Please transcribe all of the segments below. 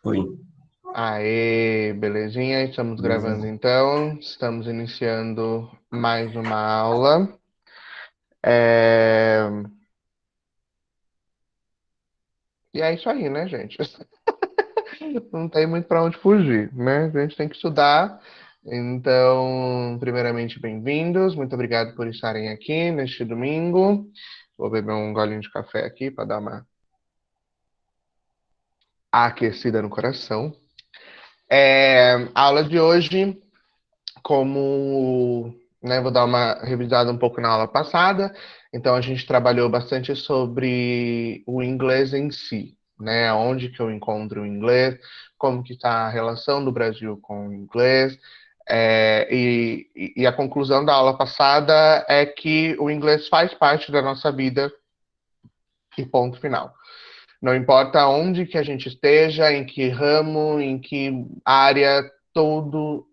Foi. Aê, belezinha? Estamos Beleza? gravando então. Estamos iniciando mais uma aula. É... E é isso aí, né, gente? Não tem muito para onde fugir, né? A gente tem que estudar. Então, primeiramente, bem-vindos. Muito obrigado por estarem aqui neste domingo. Vou beber um golinho de café aqui para dar uma aquecida no coração. A aula de hoje. Como, né, vou dar uma revisada um pouco na aula passada. Então, a gente trabalhou bastante sobre o inglês em si, né? Onde que eu encontro o inglês, como que está a relação do Brasil com o inglês. E a conclusão da aula passada é que o inglês faz parte da nossa vida e ponto final. Não importa onde que a gente esteja, em que ramo, em que área, todo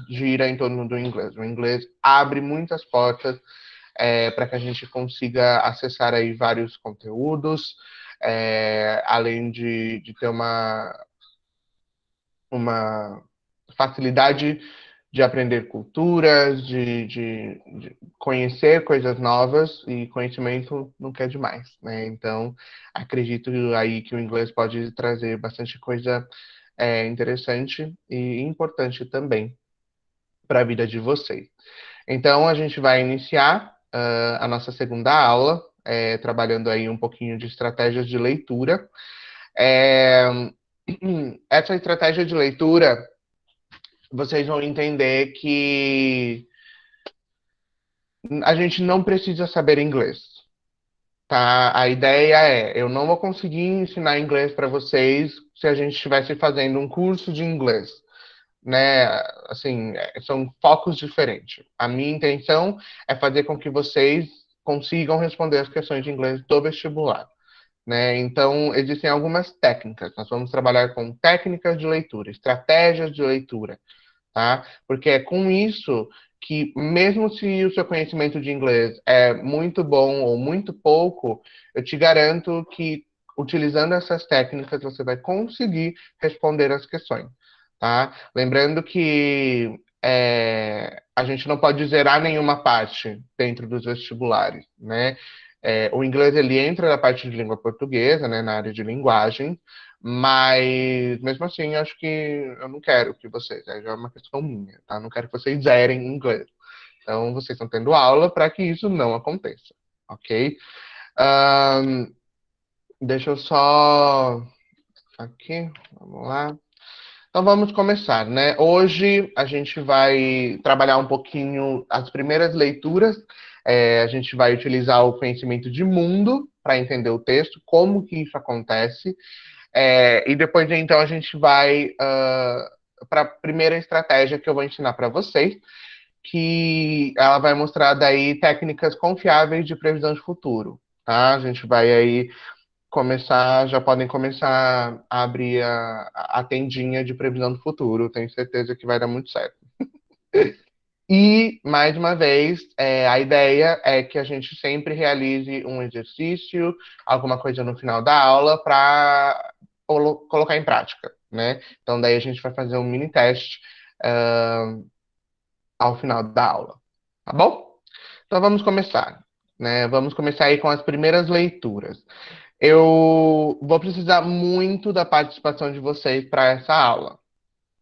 gira em torno do inglês. O inglês abre muitas portas para que a gente consiga acessar aí vários conteúdos, além de ter uma facilidade de aprender culturas, de conhecer coisas novas, e conhecimento nunca é demais, né? Então, acredito aí que o inglês pode trazer bastante coisa interessante e importante também para a vida de vocês. Então, a gente vai iniciar a nossa segunda aula, trabalhando aí um pouquinho de estratégias de leitura. É, Essa estratégia de leitura, vocês vão entender que a gente não precisa saber inglês, tá? A ideia é, eu não vou conseguir ensinar inglês para vocês se a gente estivesse fazendo um curso de inglês, né? Assim, são focos diferentes. A minha intenção é fazer com que vocês consigam responder as questões de inglês do vestibular, né? Então, existem algumas técnicas. Nós vamos trabalhar com técnicas de leitura, estratégias de leitura, tá? Porque é com isso que, mesmo se o seu conhecimento de inglês é muito bom ou muito pouco, eu te garanto que, utilizando essas técnicas, você vai conseguir responder as questões, tá? Lembrando que a gente não pode zerar nenhuma parte dentro dos vestibulares, né? O inglês ele entra na parte de língua portuguesa, né, na área de linguagem, mas, mesmo assim, acho que eu não quero que vocês, já é uma questão minha, tá? Não quero que vocês zerem inglês. Então, vocês estão tendo aula para que isso não aconteça, ok? Ahn, Deixa eu só. Aqui, vamos lá. Então, vamos começar, né? Hoje a gente vai trabalhar um pouquinho as primeiras leituras. A gente vai utilizar o conhecimento de mundo para entender o texto, como que isso acontece. E depois, então, a gente vai para a primeira estratégia que eu vou ensinar para vocês, que ela vai mostrar daí técnicas confiáveis de previsão de futuro, tá? A gente vai aí começar, já podem começar a abrir a tendinha de previsão do futuro. Tenho certeza que vai dar muito certo. E, mais uma vez, a ideia é que a gente sempre realize um exercício, alguma coisa no final da aula para colocar em prática, né? Então, daí a gente vai fazer um mini teste, ao final da aula, tá bom? Então, vamos começar, né? Vamos começar aí com as primeiras leituras. Eu vou precisar muito da participação de vocês para essa aula,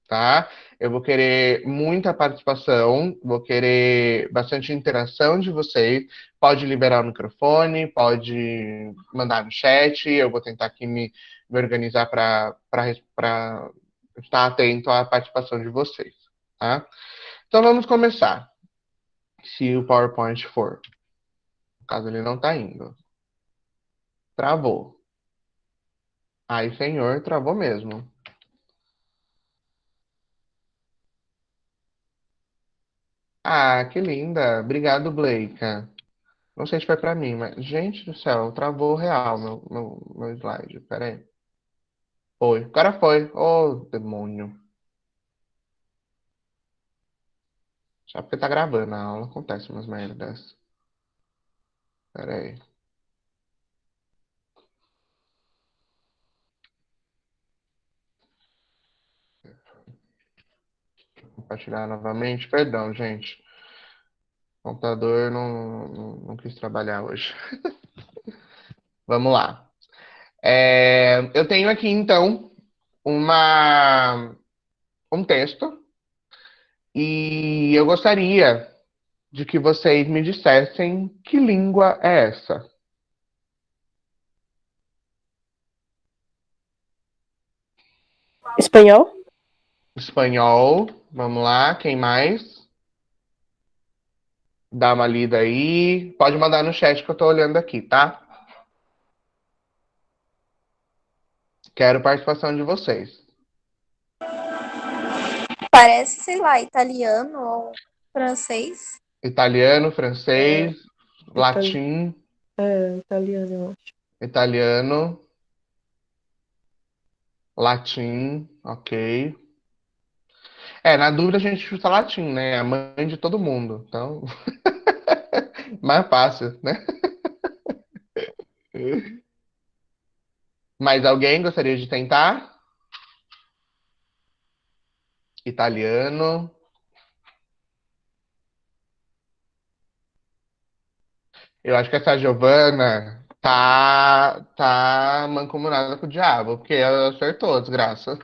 tá? Eu vou querer muita participação, vou querer bastante interação de vocês. Pode liberar o microfone, pode mandar no chat. Eu vou tentar aqui me organizar para estar atento à participação de vocês, tá? Então vamos começar. Se o PowerPoint for, no caso ele não está indo. Travou. Ai, senhor, travou mesmo. Ah, que linda. Obrigado, Blake. Não sei se foi pra mim, mas. Gente do céu, travou real meu slide. Pera aí. Foi. O cara foi. Ô, demônio. Só porque tá gravando a aula, acontece umas merdas. Pera aí. compartilhar novamente. Perdão, gente. O computador não quis trabalhar hoje. Vamos lá. Eu tenho aqui, então, um texto e eu gostaria de que vocês me dissessem que língua é essa. Espanhol? Espanhol, vamos lá, quem mais? Dá uma lida aí. Pode mandar no chat que eu tô olhando aqui, tá? Quero participação de vocês. Parece, sei lá, italiano ou francês. Italiano, francês, Itali... latim, italiano, eu acho. italiano, latim, ok. Na dúvida a gente chuta latim, né? É a mãe de todo mundo. Então, mais fácil, né? Mais alguém gostaria de tentar? Italiano. Eu acho que essa Giovana tá mancomunada com o diabo, porque ela acertou, desgraça.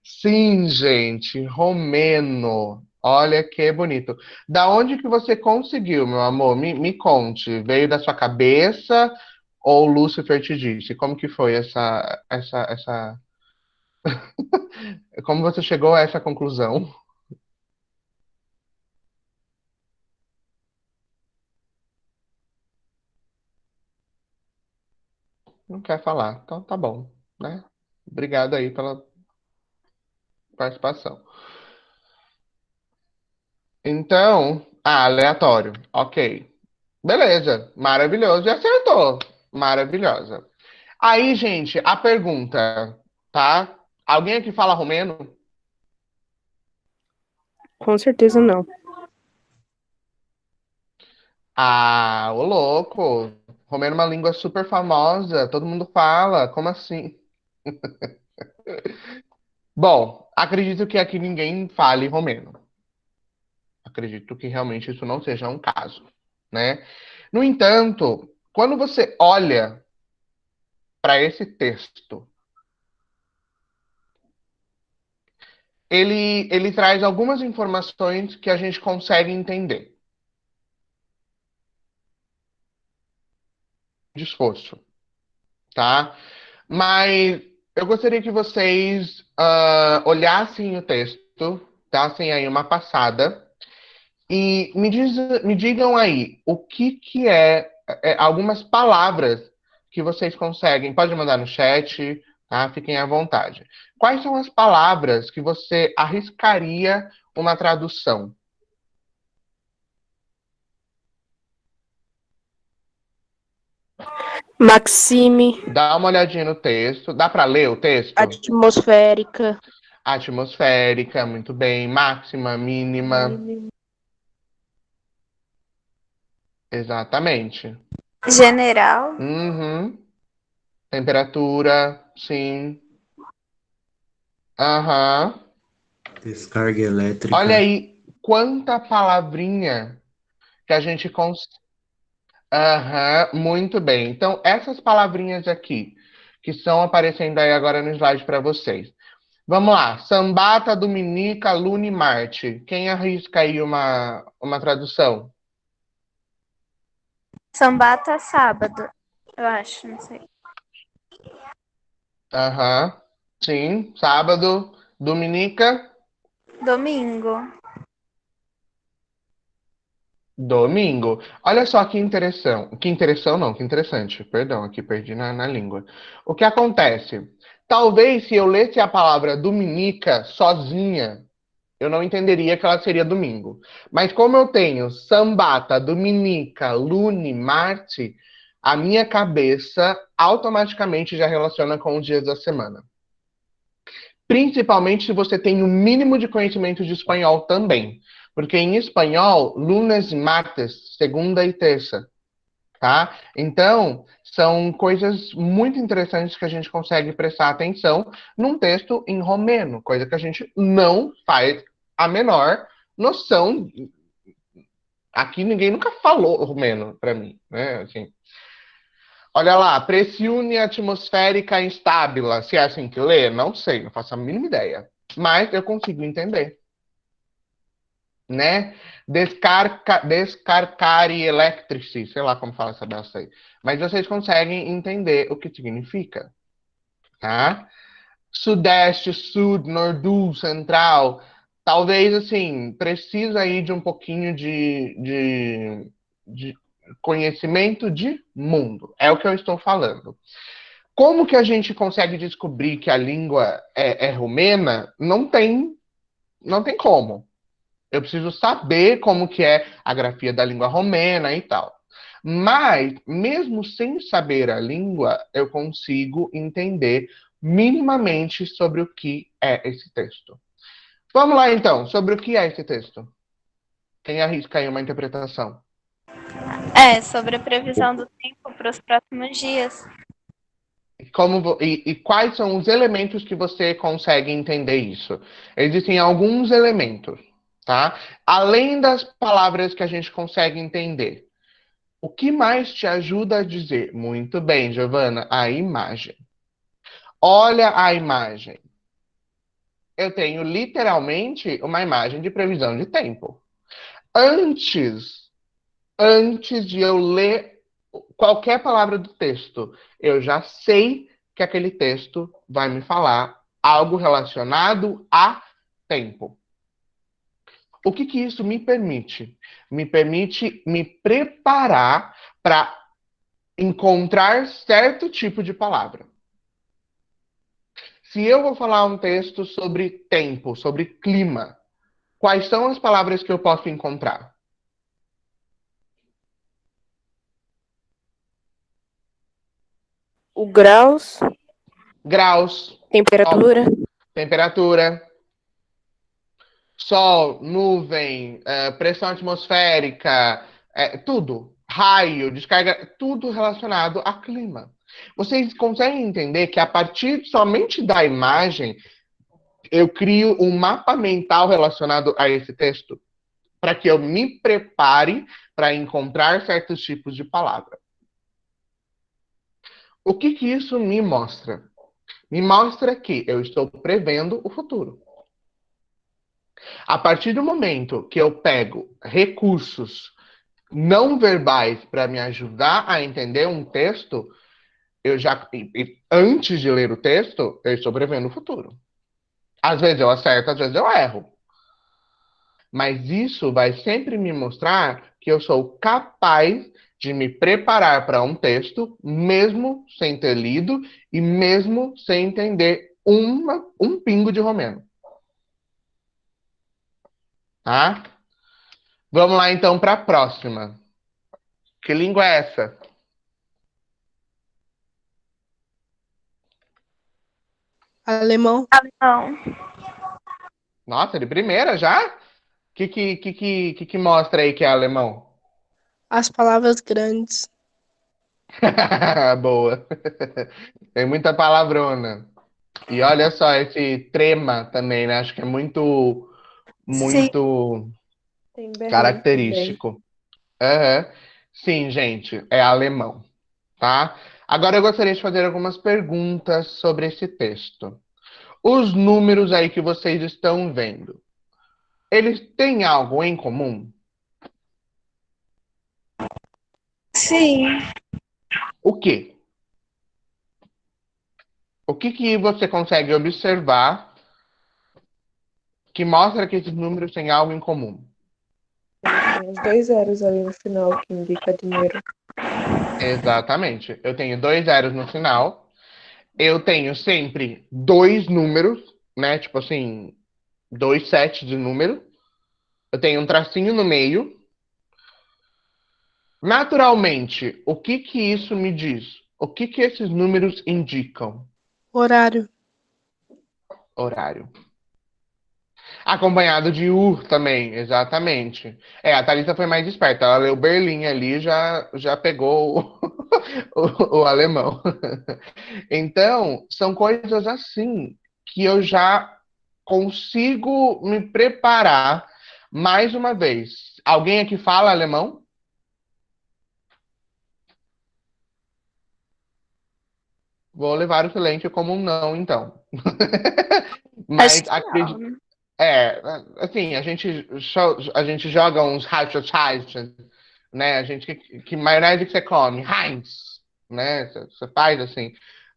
Sim, gente, romeno. Olha que bonito. Da onde que você conseguiu, meu amor? Me conte. Veio da sua cabeça ou Lúcifer te disse? Como que foi essa... Como você chegou a essa conclusão? Não quer falar. Então tá bom, né? Obrigado aí pela participação. Então, aleatório. Ok. Beleza. Maravilhoso. E acertou. Maravilhosa. Aí, gente, a pergunta, tá? Alguém aqui fala romeno? Com certeza não. Ô louco. Romeno é uma língua super famosa, todo mundo fala. Como assim? Bom, acredito que aqui ninguém fale romeno. Acredito que realmente isso não seja um caso, né? No entanto, quando você olha para esse texto, ele traz algumas informações que a gente consegue entender. De esforço, tá? Mas eu gostaria que vocês olhassem o texto, dassem aí uma passada e me digam aí o que algumas palavras que vocês conseguem. Pode mandar no chat, tá? Fiquem à vontade. Quais são as palavras que você arriscaria uma tradução? Maxime, Dá uma olhadinha no texto. Dá para ler o texto? atmosférica, Atmosférica, muito bem. Máxima, mínima. mínima. Exatamente. General. Uhum. Temperatura, sim. Aham. Descarga Olha elétrica. aí quanta palavrinha que a gente consegue. Aham, muito bem. Então, essas palavrinhas aqui, que estão aparecendo aí agora no slide para vocês. Vamos lá. Sambata, Dominica, Luna e Marte. Quem arrisca aí uma tradução? Sambata sábado, eu acho, não sei. Aham. Sim. Sábado. Dominica. Domingo. Domingo. Olha só que interessante. Que interessante, não, que interessante. Perdão, aqui perdi na língua. O que acontece? Talvez se eu lesse a palavra Dominica sozinha, eu não entenderia que ela seria domingo. Mas como eu tenho Sambata, Dominica, Lune, Marte, a minha cabeça automaticamente já relaciona com os dias da semana. Principalmente se você tem o mínimo de conhecimento de espanhol também. Porque em espanhol, lunes e martes, segunda e terça, tá? Então, são coisas muito interessantes que a gente consegue prestar atenção num texto em romeno, coisa que a gente não faz a menor noção. Aqui ninguém nunca falou romeno para mim, né? Assim, olha lá, pressione atmosférica instável. Se é assim que lê, não sei, não faço a mínima ideia. Mas eu consigo entender, né? Descarcare electrici, sei lá como fala essa beça aí. Mas vocês conseguem entender o que significa, tá? Sudeste, sul, nordu, central. Talvez, assim, precisa aí de um pouquinho de conhecimento de mundo. É o que eu estou falando. Como que a gente consegue descobrir que a língua é romena? Não tem como. Eu preciso saber como que é a grafia da língua romena e tal. Mas, mesmo sem saber a língua, eu consigo entender minimamente sobre o que é esse texto. Vamos lá, então, sobre o que é esse texto. Quem arrisca aí uma interpretação? Sobre a previsão do tempo para os próximos dias. E quais são os elementos que você consegue entender isso? Existem alguns elementos, tá? Além das palavras que a gente consegue entender. O que mais te ajuda a dizer? Muito bem, Giovana, a imagem. Olha a imagem. Eu tenho literalmente uma imagem de previsão de tempo. Antes, antes de eu ler qualquer palavra do texto, eu já sei que aquele texto vai me falar algo relacionado a tempo. O que que isso me permite? Me permite me preparar para encontrar certo tipo de palavra. Se eu vou falar um texto sobre tempo, sobre clima, quais são as palavras que eu posso encontrar? O graus, Graus, temperatura, temperatura, sol, nuvem, pressão atmosférica, tudo. Raio, descarga, tudo relacionado a clima. Vocês conseguem entender que a partir somente da imagem, eu crio um mapa mental relacionado a esse texto? Para que eu me prepare para encontrar certos tipos de palavra. O que que isso me mostra? Me mostra que eu estou prevendo o futuro. A partir do momento que eu pego recursos não verbais para me ajudar a entender um texto, antes de ler o texto, eu estou prevendo o futuro. Às vezes eu acerto, às vezes eu erro. Mas isso vai sempre me mostrar que eu sou capaz de me preparar para um texto, mesmo sem ter lido e mesmo sem entender um pingo de romeno. Tá? Vamos lá então para a próxima. Que língua é essa? Alemão. Não. Nossa, de primeira já? O que mostra aí que é alemão? As palavras grandes. Boa. Tem muita palavrona. E olha só esse trema também, né? Acho que é muito, Sim. muito tem berrante também. característico. Aham. Sim, gente, é alemão, tá? Agora eu gostaria de fazer algumas perguntas sobre esse texto. Os números aí que vocês estão vendo, eles têm algo em comum? Sim. O quê? O que que você consegue observar que mostra que esses números têm algo em comum? Tem os 2 zeros ali no final que indica dinheiro. Exatamente. Eu tenho dois zeros no final. Eu tenho sempre dois números, né? Tipo assim, dois sets de número. Eu tenho um tracinho no meio. Naturalmente, o que que isso me diz? O que que esses números indicam? Horário. Horário. Acompanhado de U também, exatamente. É, a Thalita foi mais esperta. Ela leu Berlim ali, já pegou o alemão. Então, são coisas assim que eu já consigo me preparar mais uma vez. Alguém aqui fala alemão? Vou levar o silêncio como um não, então. Acho Mas que não, né? é, assim, a gente joga uns Heinz, né? A gente, que maionese que você come? Heinz, né? Você faz assim.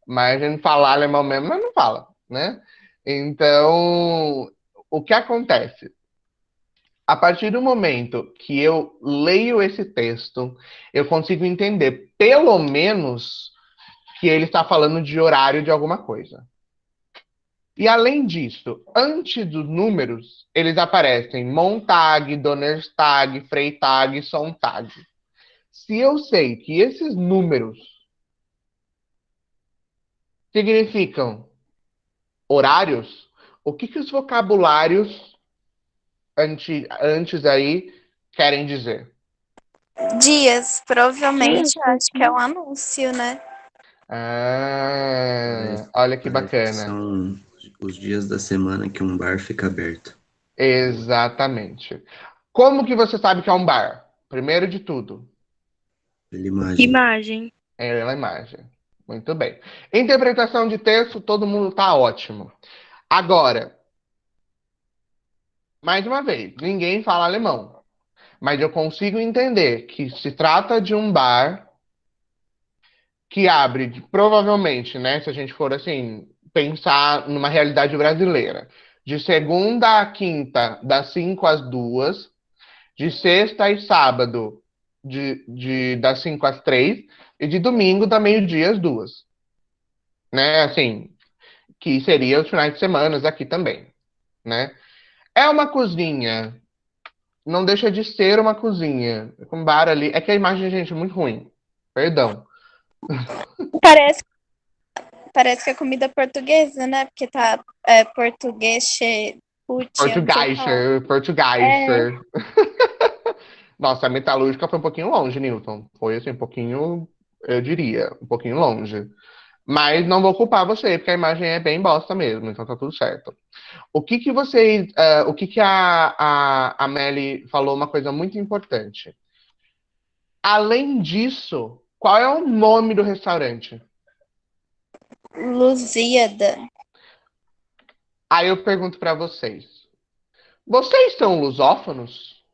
Mas a gente fala alemão mesmo, mas não fala, né? Então, o que acontece? A partir do momento que eu leio esse texto, eu consigo entender, pelo menos, que ele está falando de horário de alguma coisa. E além disso, antes dos números, eles aparecem Montag, Donnerstag, Freitag, Sonntag. Se eu sei que esses números significam horários, o que os vocabulários antes aí querem dizer? Dias, provavelmente, eu acho que é um anúncio, né? Olha que Parece que bacana. são os dias da semana que um bar fica aberto. Exatamente. Como que você sabe que é um bar? Primeiro de tudo, Pela imagem. Imagem. é a imagem. Muito bem. Interpretação de texto, todo mundo tá ótimo. Agora, mais uma vez, ninguém fala alemão, mas eu consigo entender que se trata de um bar que abre, provavelmente, né, se a gente for assim, pensar numa realidade brasileira, de segunda a quinta, das 5 às 2, de sexta e sábado, das 5 às 3, e de domingo, da meio-dia às 2. Né, assim, que seria os finais de semana aqui também, né? É uma cozinha, não deixa de ser uma cozinha, com bar ali. É que a imagem, gente, é muito ruim. Perdão. Parece, parece que é comida portuguesa, né? Porque tá português, put, eu não sei falar. É, Portugueser. Nossa, a metalúrgica foi um pouquinho longe, Newton. Foi assim, um pouquinho, eu diria, um pouquinho longe. Mas não vou culpar você, porque a imagem é bem bosta mesmo, então tá tudo certo. O que que a Melly falou uma coisa muito importante. Além disso, qual é o nome do restaurante? Lusíada. Aí eu pergunto pra vocês. Vocês são lusófonos?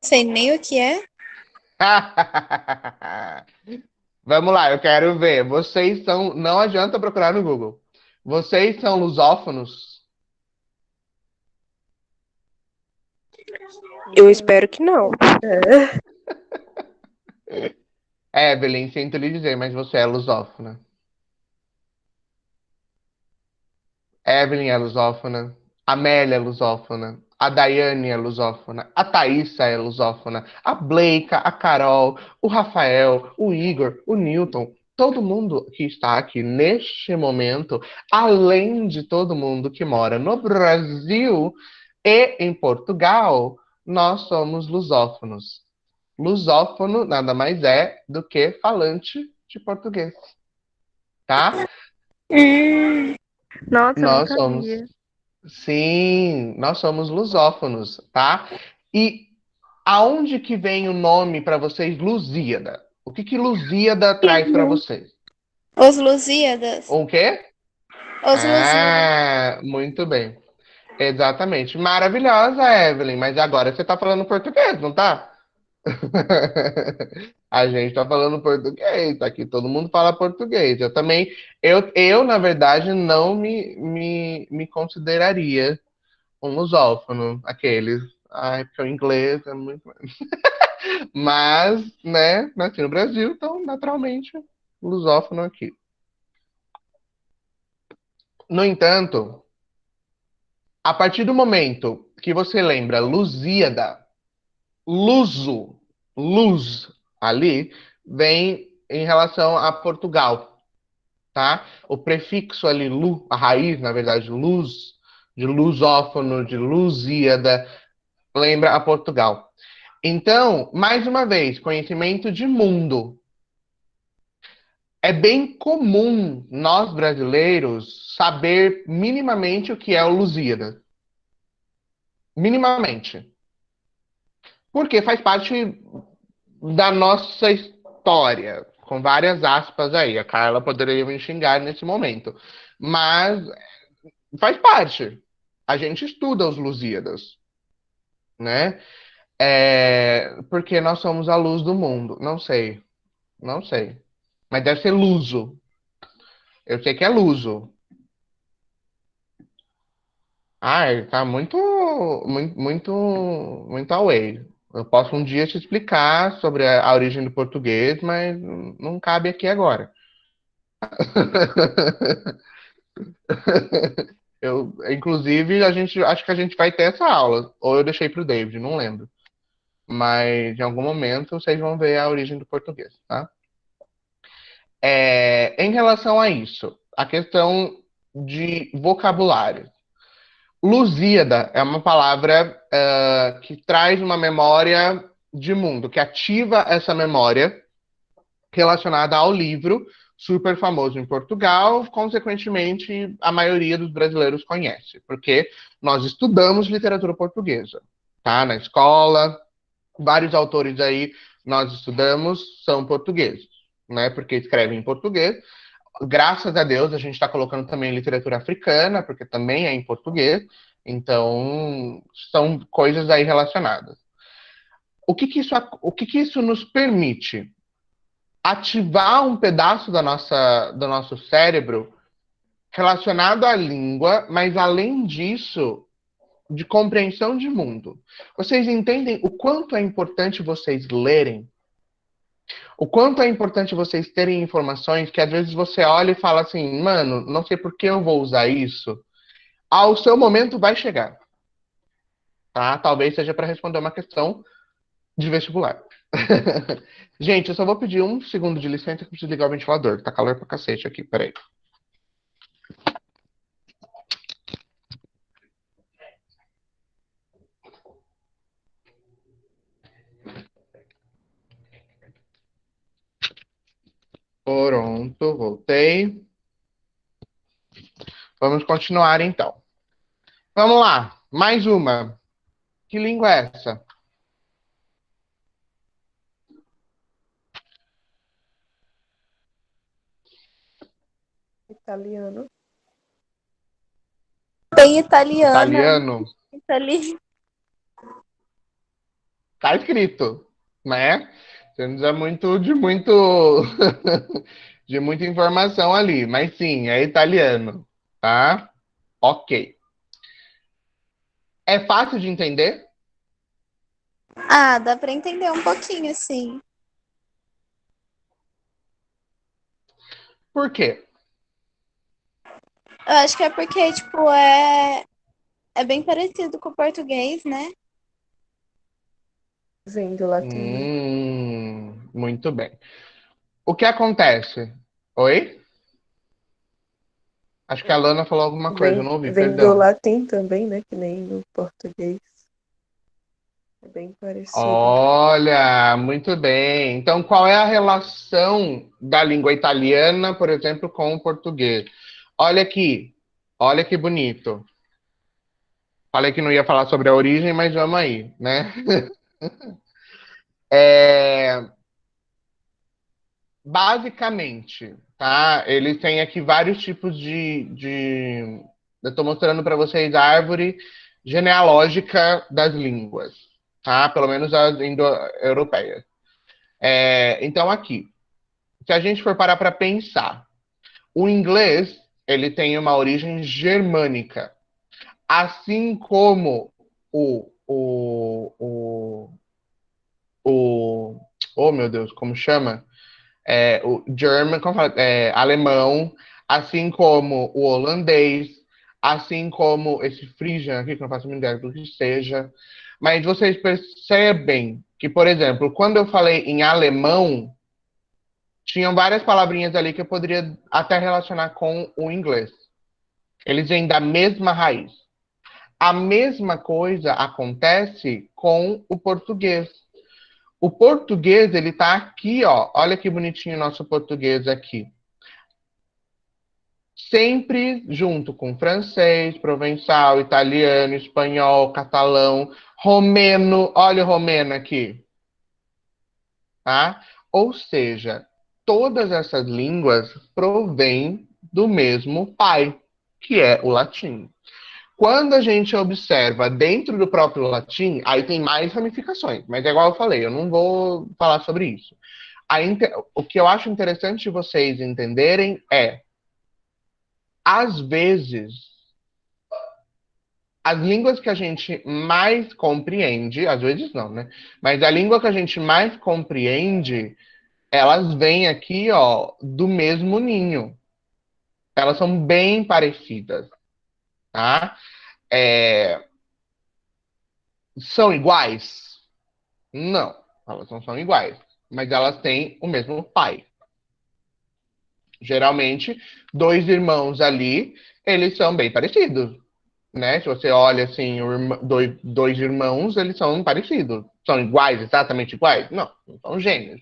Sei nem o que é. Vamos lá, eu quero ver. Vocês são. Não adianta procurar no Google. Vocês são lusófonos? Eu espero que não. Evelyn, sinto lhe dizer, mas você é lusófona. Evelyn é lusófona. Amélia é lusófona. A Daiane é lusófona. A Thaísa é lusófona. A Bleica, a Carol, o Rafael, o Igor, o Newton. Todo mundo que está aqui neste momento, além de todo mundo que mora no Brasil e em Portugal, nós somos lusófonos. Lusófono nada mais é do que falante de português, tá? Nossa, eu Nós nunca somos. via. Sim, nós somos lusófonos, tá? E aonde que vem o nome para vocês Lusíada? O que que Lusíada traz para vocês? Os Lusíadas. O quê? Os Lusíadas. Muito bem. Exatamente. Maravilhosa, Evelyn. Mas agora você tá falando português, não tá? A gente tá falando português, aqui todo mundo fala português. Eu também, na verdade, não me consideraria um lusófono, aqueles. Ai, porque o inglês é muito. Mas, né, nasci no Brasil, então, naturalmente, lusófono aqui. No entanto, a partir do momento que você lembra Lusíada, luso, luz ali, vem em relação a Portugal. tá? O prefixo ali, lu, a raiz, na verdade, luz, de lusófono, de Lusíada, lembra a Portugal. Então, mais uma vez, conhecimento de mundo. É bem comum nós brasileiros saber minimamente o que é o Lusíada. Minimamente. Porque faz parte da nossa história, com várias aspas aí. A Carla poderia me xingar nesse momento. Mas faz parte. A gente estuda os Lusíadas, né? Porque nós somos a luz do mundo. Não sei. Não sei. Mas deve ser luso. Eu sei que é luso. Ai, tá muito away. Eu posso um dia te explicar sobre a origem do português, mas não cabe aqui agora. Inclusive, acho que a gente vai ter essa aula. Ou eu deixei para o David, não lembro. Mas em algum momento vocês vão ver a origem do português, tá? Em relação a isso, a questão de vocabulário. Lusíada é uma palavra que traz uma memória de mundo, que ativa essa memória relacionada ao livro, super famoso em Portugal, consequentemente, a maioria dos brasileiros conhece, porque nós estudamos literatura portuguesa, tá? Na escola, vários autores aí nós estudamos são portugueses, né? Porque escrevem em português. Graças a Deus, a gente está colocando também literatura africana, porque também é em português. Então, são coisas aí relacionadas. O que isso nos permite? Ativar um pedaço do nosso cérebro relacionado à língua, mas além disso, de compreensão de mundo. Vocês entendem o quanto é importante vocês lerem? O quanto é importante vocês terem informações que às vezes você olha e fala assim, mano, não sei por que eu vou usar isso. Ao seu momento vai chegar. Tá? Talvez seja para responder uma questão de vestibular. Gente, eu só vou pedir um segundo de licença que eu preciso ligar o ventilador. Tá calor pra cacete aqui, peraí. Pronto, voltei. Vamos continuar então. Vamos lá, mais uma. Que língua é essa? Italiano. Bem italiana. Italiano? Ali. Tá escrito, né? Você não precisa de muita informação ali, mas sim, é italiano, tá? Ok. É fácil de entender? Ah, dá pra entender um pouquinho, sim. Por quê? Eu acho que é porque, tipo, é bem parecido com o português, né? Vem do latim, né? Muito bem. O que acontece? Oi? Acho que a Lana falou alguma coisa, eu não ouvi, Vem do perdão. latim também, né? Que nem no português. É bem parecido. Olha, muito bem. Então, qual é a relação da língua italiana, por exemplo, com o português? Olha aqui, olha que bonito. Falei que não ia falar sobre a origem, mas vamos aí, né? Basicamente, tá? Ele tem aqui vários tipos Eu estou mostrando para vocês a árvore genealógica das línguas, tá? Pelo menos as indo-europeias. Então, aqui, se a gente for parar para pensar, o inglês, ele tem uma origem germânica, assim como oh meu Deus, como chama? O German, como fala? Alemão, assim como o holandês, assim como esse Frisian aqui, que eu não faço a mínima ideia do que seja. Mas vocês percebem que, por exemplo, quando eu falei em alemão, tinham várias palavrinhas ali que eu poderia até relacionar com o inglês. Eles vêm da mesma raiz. A mesma coisa acontece com o português. O português, ele tá aqui, ó. Olha que bonitinho o nosso português aqui. Sempre junto com francês, provençal, italiano, espanhol, catalão, romeno. Olha o romeno aqui, tá? Ou seja, todas essas línguas provêm do mesmo pai, que é o latim. Quando a gente observa dentro do próprio latim, aí tem mais ramificações, mas é igual eu falei, eu não vou falar sobre isso. O que eu acho interessante de vocês entenderem é, às vezes, as línguas que a gente mais compreende, às vezes não, né? Mas a língua que a gente mais compreende, elas vêm aqui, ó, do mesmo ninho. Elas são bem parecidas, tá? É, são iguais? Não, elas não são iguais, mas elas têm o mesmo pai. Geralmente, dois irmãos ali, eles são bem parecidos, né? Se você olha assim, dois irmãos, eles são parecidos. São iguais, exatamente iguais? Não, não são gêmeos,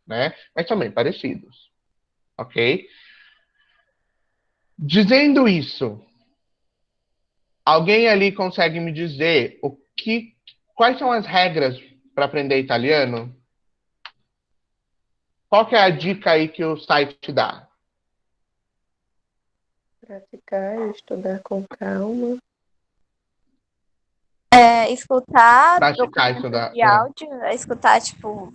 né? Mas são bem parecidos, ok? Dizendo isso, alguém ali consegue me dizer quais são as regras para aprender italiano? Qual que é a dica aí que o site te dá? Praticar, estudar com calma. Escutar Praticar, documentos estudar. de áudio, escutar, tipo,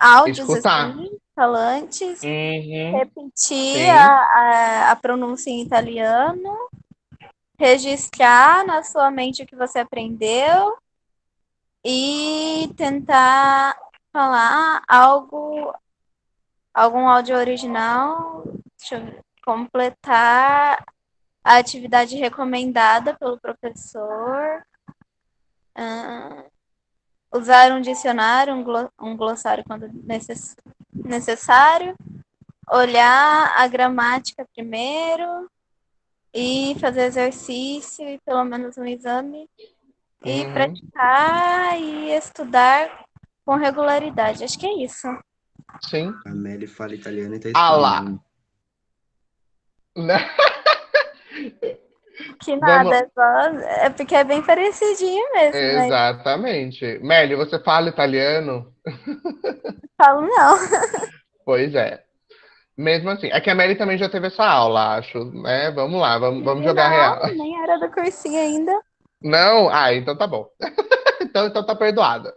áudios, Escutar. assim, falantes, Uhum, repetir sim. a pronúncia em italiano, registrar na sua mente o que você aprendeu e tentar falar algum áudio original, deixa eu ver, completar a atividade recomendada pelo professor, usar um dicionário, um glossário quando necessário, olhar a gramática primeiro e fazer exercício e pelo menos um exame e Uhum, praticar e estudar com regularidade. Acho que é isso. sim. A Meli fala italiano e tá Ah lá. estudando. Né? Que nada, Vamos. é porque é bem parecidinho mesmo, mas Exatamente. Meli, você fala italiano? falo não. Pois é. Mesmo assim. É que a Meli também já teve essa aula, acho, né? Vamos lá, vamos jogar real. Não, nem era do cursinho ainda. Não? Ah, então tá bom. Então tá perdoada.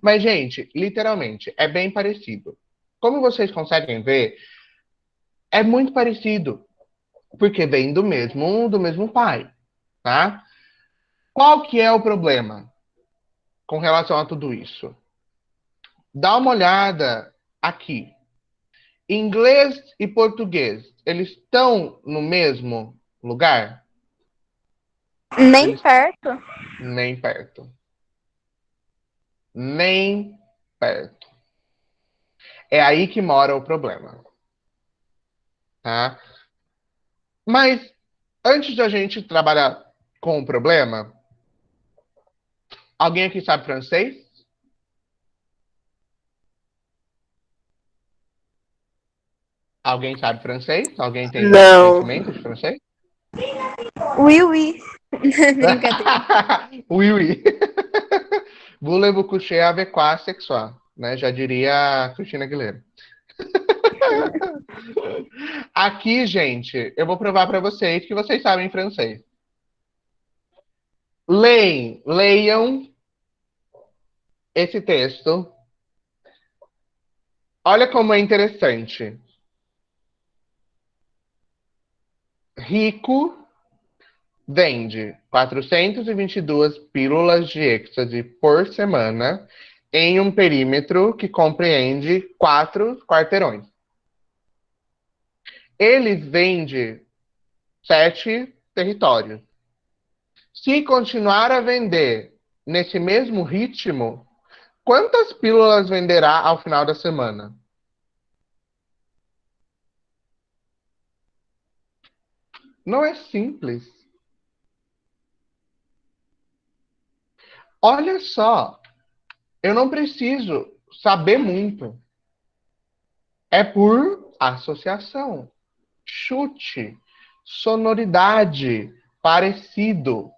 Mas, gente, literalmente, é bem parecido. Como vocês conseguem ver, é muito parecido. Porque vem do mesmo pai, tá? Qual que é o problema com relação a tudo isso? Dá uma olhada aqui. Inglês e português, eles estão no mesmo lugar? Nem Eles perto. nem perto. Nem perto. É aí que mora o problema, tá? Mas antes da gente trabalhar com o problema, alguém aqui sabe francês? Alguém sabe francês? Alguém tem Não. conhecimento de francês? Oui, oui. Brincadeira. Oui, oui. Voulez-vous coucher avec quoi sexual, né? Já diria a Cristina Aguilera. Aqui, gente, eu vou provar para vocês que vocês sabem francês. Leiam esse texto. Olha como é interessante. Rico vende 422 pílulas de êxtase por semana em um perímetro que compreende 4 quarteirões. Ele vende 7 territórios. Se continuar a vender nesse mesmo ritmo, Quantas pílulas venderá ao final da semana? Não é simples. Olha só, eu não preciso saber muito. É por associação, chute, sonoridade, parecido,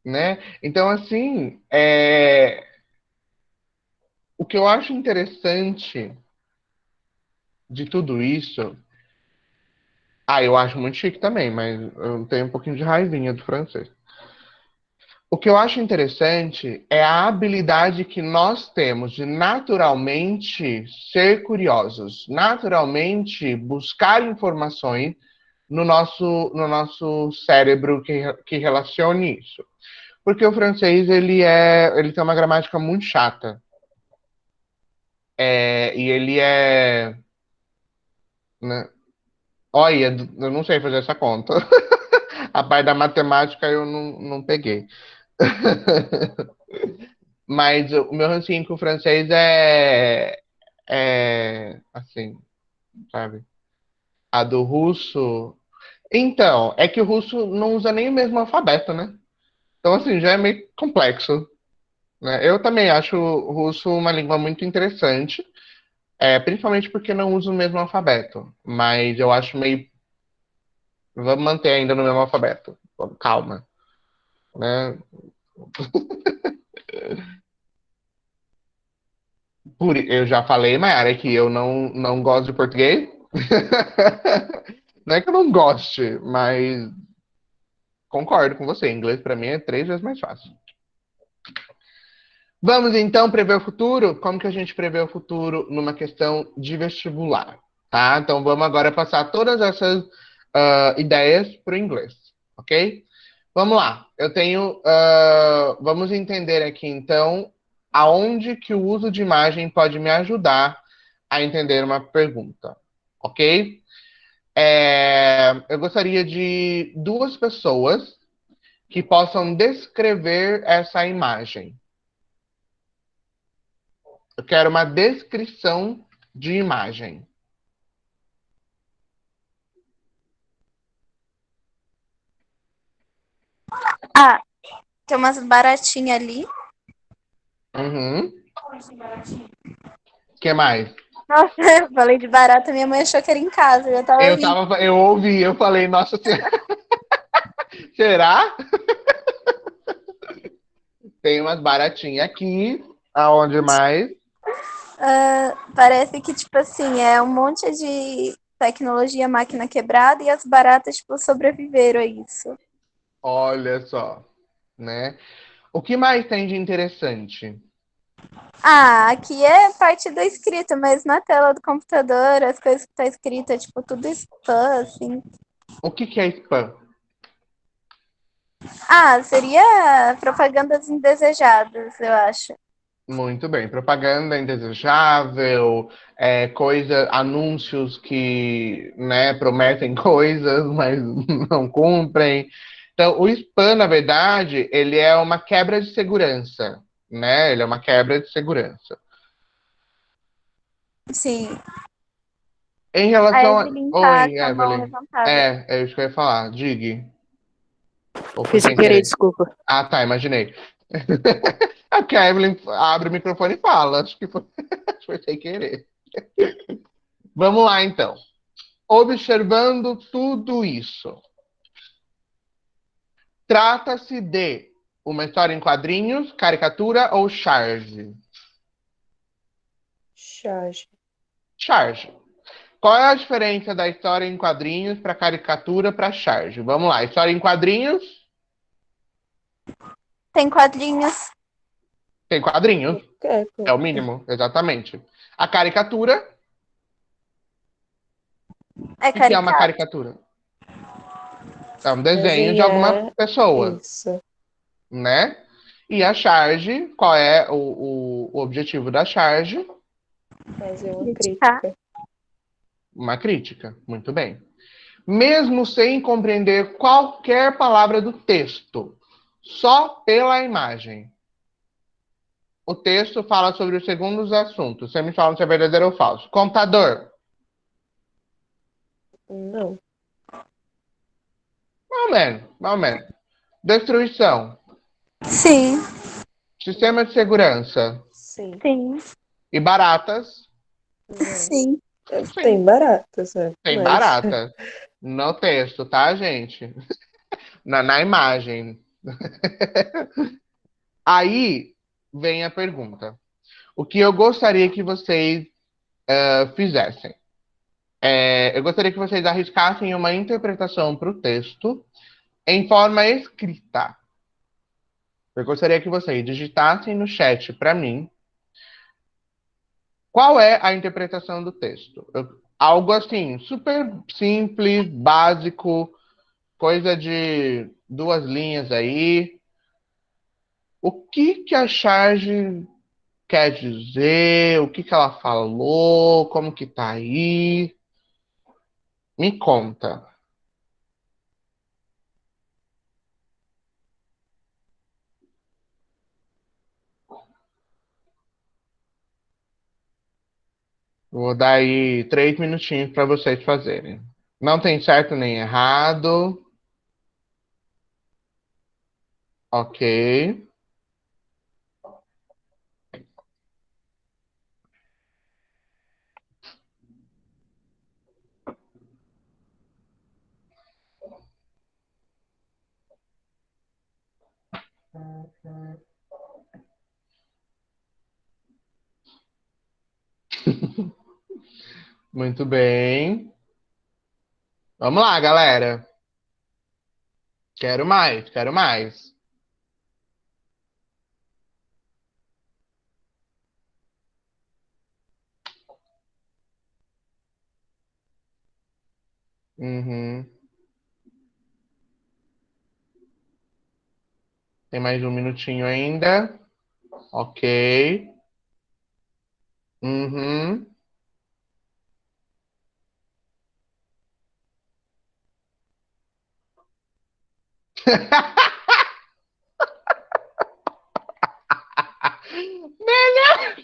né? Então, assim, o que eu acho interessante de tudo isso. Eu acho muito chique também, mas eu tenho um pouquinho de raivinha do francês. O que eu acho interessante é a habilidade que nós temos de naturalmente ser curiosos, naturalmente buscar informações no nosso cérebro que relacione isso. Porque o francês, ele tem uma gramática muito chata. E ele é, né? Olha, eu não sei fazer essa conta. A parte da matemática eu não peguei. Mas o meu rancinho com o francês assim, sabe? A do russo. Então, é que o russo não usa nem o mesmo alfabeto, né? Então, assim, já é meio complexo, né? Eu também acho o russo uma língua muito interessante, principalmente porque não usa o mesmo alfabeto. Mas eu acho meio. Vamos manter ainda no mesmo alfabeto. Calma, né? Eu já falei, Mayara, que eu não gosto de português. Não é que eu não goste, mas concordo com você. Inglês para mim é 3 vezes mais fácil. Vamos então prever o futuro? Como que a gente prevê o futuro numa questão de vestibular? Tá? Então vamos agora passar todas essas ideias para o inglês, ok? Vamos lá. Vamos entender aqui então aonde que o uso de imagem pode me ajudar a entender uma pergunta, ok? Eu gostaria de 2 pessoas que possam descrever essa imagem. Eu quero uma descrição de imagem. Ah, tem umas baratinhas ali. Uhum. O que mais? Nossa, eu falei de barata, minha mãe achou que era em casa, eu já tava rindo. Eu ouvi, eu falei, nossa senhora, será? Tem umas baratinhas aqui, aonde mais? Parece que, tipo assim, é um monte de tecnologia, máquina quebrada, e as baratas, tipo, sobreviveram a isso. Olha só, né? O que mais tem de interessante? Ah, aqui é parte da escrita, mas na tela do computador, as coisas que tá escrita, é, tipo, tudo spam, assim. O que é spam? Ah, seria propagandas indesejadas, eu acho. Muito bem. Propaganda indesejável, anúncios que, né, prometem coisas, mas não cumprem. Então, o spam, na verdade, ele é uma quebra de segurança, né? Ele é uma quebra de segurança. Sim. Em A relação a... Evelyn tá Oi, com a mão Evelyn. levantada. É isso que eu ia falar. Diga. Ou foi Fiz sem sem querer, querer? desculpa. Ah, tá, imaginei. É porque a Evelyn abre o microfone e fala. Acho que foi, acho que foi sem querer. Vamos lá, então. Observando tudo isso, trata-se de uma história em quadrinhos, caricatura ou charge? Charge. Charge. Qual é a diferença da história em quadrinhos para caricatura para charge? Vamos lá. História em quadrinhos Tem quadrinhos, tem quadrinhos. É, É o mínimo, exatamente. A caricatura, é o que é uma caricato. caricatura? É um desenho de alguma desenhar pessoa, isso. né? E a charge, qual é o objetivo da charge? Fazer uma Criticar. crítica. Uma crítica, muito bem. Mesmo sem compreender qualquer palavra do texto, só pela imagem. O texto fala sobre os segundos assuntos. Você me fala se é verdadeiro ou falso. Computador. Não. Mais ou menos. Destruição. Sim. Sistema de segurança. Sim. Sim. E baratas. Não. Sim. Sim. Tem baratas, né? Tem Mas- barata. No texto, tá, gente? Na imagem. Aí vem a pergunta. O que eu gostaria que vocês fizessem? Eu gostaria que vocês arriscassem uma interpretação para o texto em forma escrita. Eu gostaria que vocês digitassem no chat para mim qual é a interpretação do texto. Algo assim, super simples, básico, coisa de 2 linhas aí. O que a charge quer dizer? O que ela falou? Como que tá aí? Me conta. Vou dar aí 3 minutinhos para vocês fazerem. Não tem certo nem errado. Ok. Muito bem. Vamos lá, galera. Quero mais, quero mais. Uhum. Tem mais um minutinho ainda. Ok. Uhum. Melhor,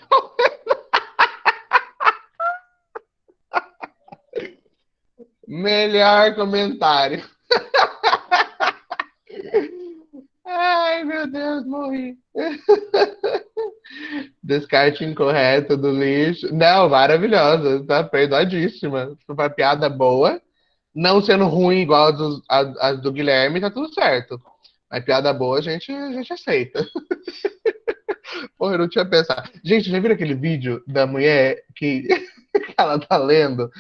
melhor comentário. Ai, meu Deus, morri. Descarte incorreto do lixo. Não, maravilhosa. Tá perdoadíssima. Se for uma piada boa, não sendo ruim igual as do Guilherme, tá tudo certo. Mas piada boa a gente aceita. Porra, eu não tinha pensado. Gente, já viram aquele vídeo da mulher que ela tá lendo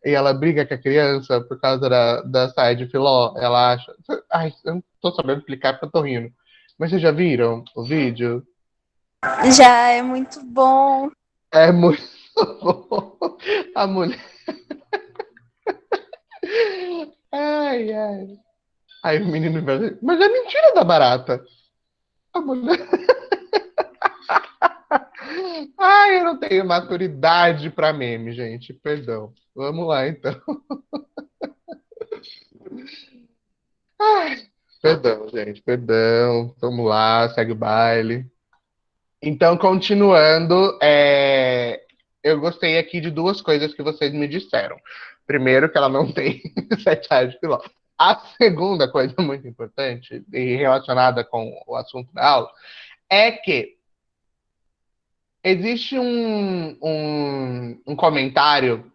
e ela briga com a criança por causa da saia de filó? Ela acha. Ai, eu não tô sabendo explicar porque eu tô rindo. Mas vocês já viram o vídeo? Já é muito bom. É muito bom. A mulher. Ai, ai. Aí o menino vai dizer, mas é mentira da barata. A mulher. Ai, eu não tenho maturidade pra meme, gente. Perdão. Vamos lá, então. Ai, perdão, gente. Perdão. Vamos lá, segue o baile. Então, continuando, eu gostei aqui de 2 coisas que vocês me disseram. Primeiro, que ela não tem 7 reais de pilão. A segunda coisa muito importante e relacionada com o assunto da aula é que existe um comentário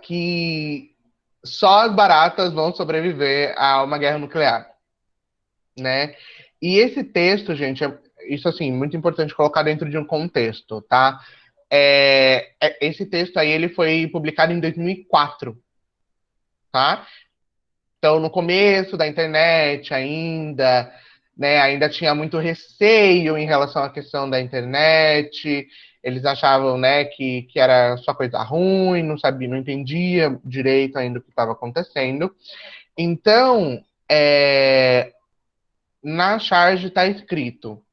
que só as baratas vão sobreviver a uma guerra nuclear, né? E esse texto, gente, isso assim, muito importante colocar dentro de um contexto, tá? Esse texto aí, ele foi publicado em 2004, tá? Então, no começo da internet ainda, né, ainda tinha muito receio em relação à questão da internet, eles achavam, né, que era só coisa ruim, não sabia, não entendia direito ainda o que estava acontecendo. Então, na charge está escrito: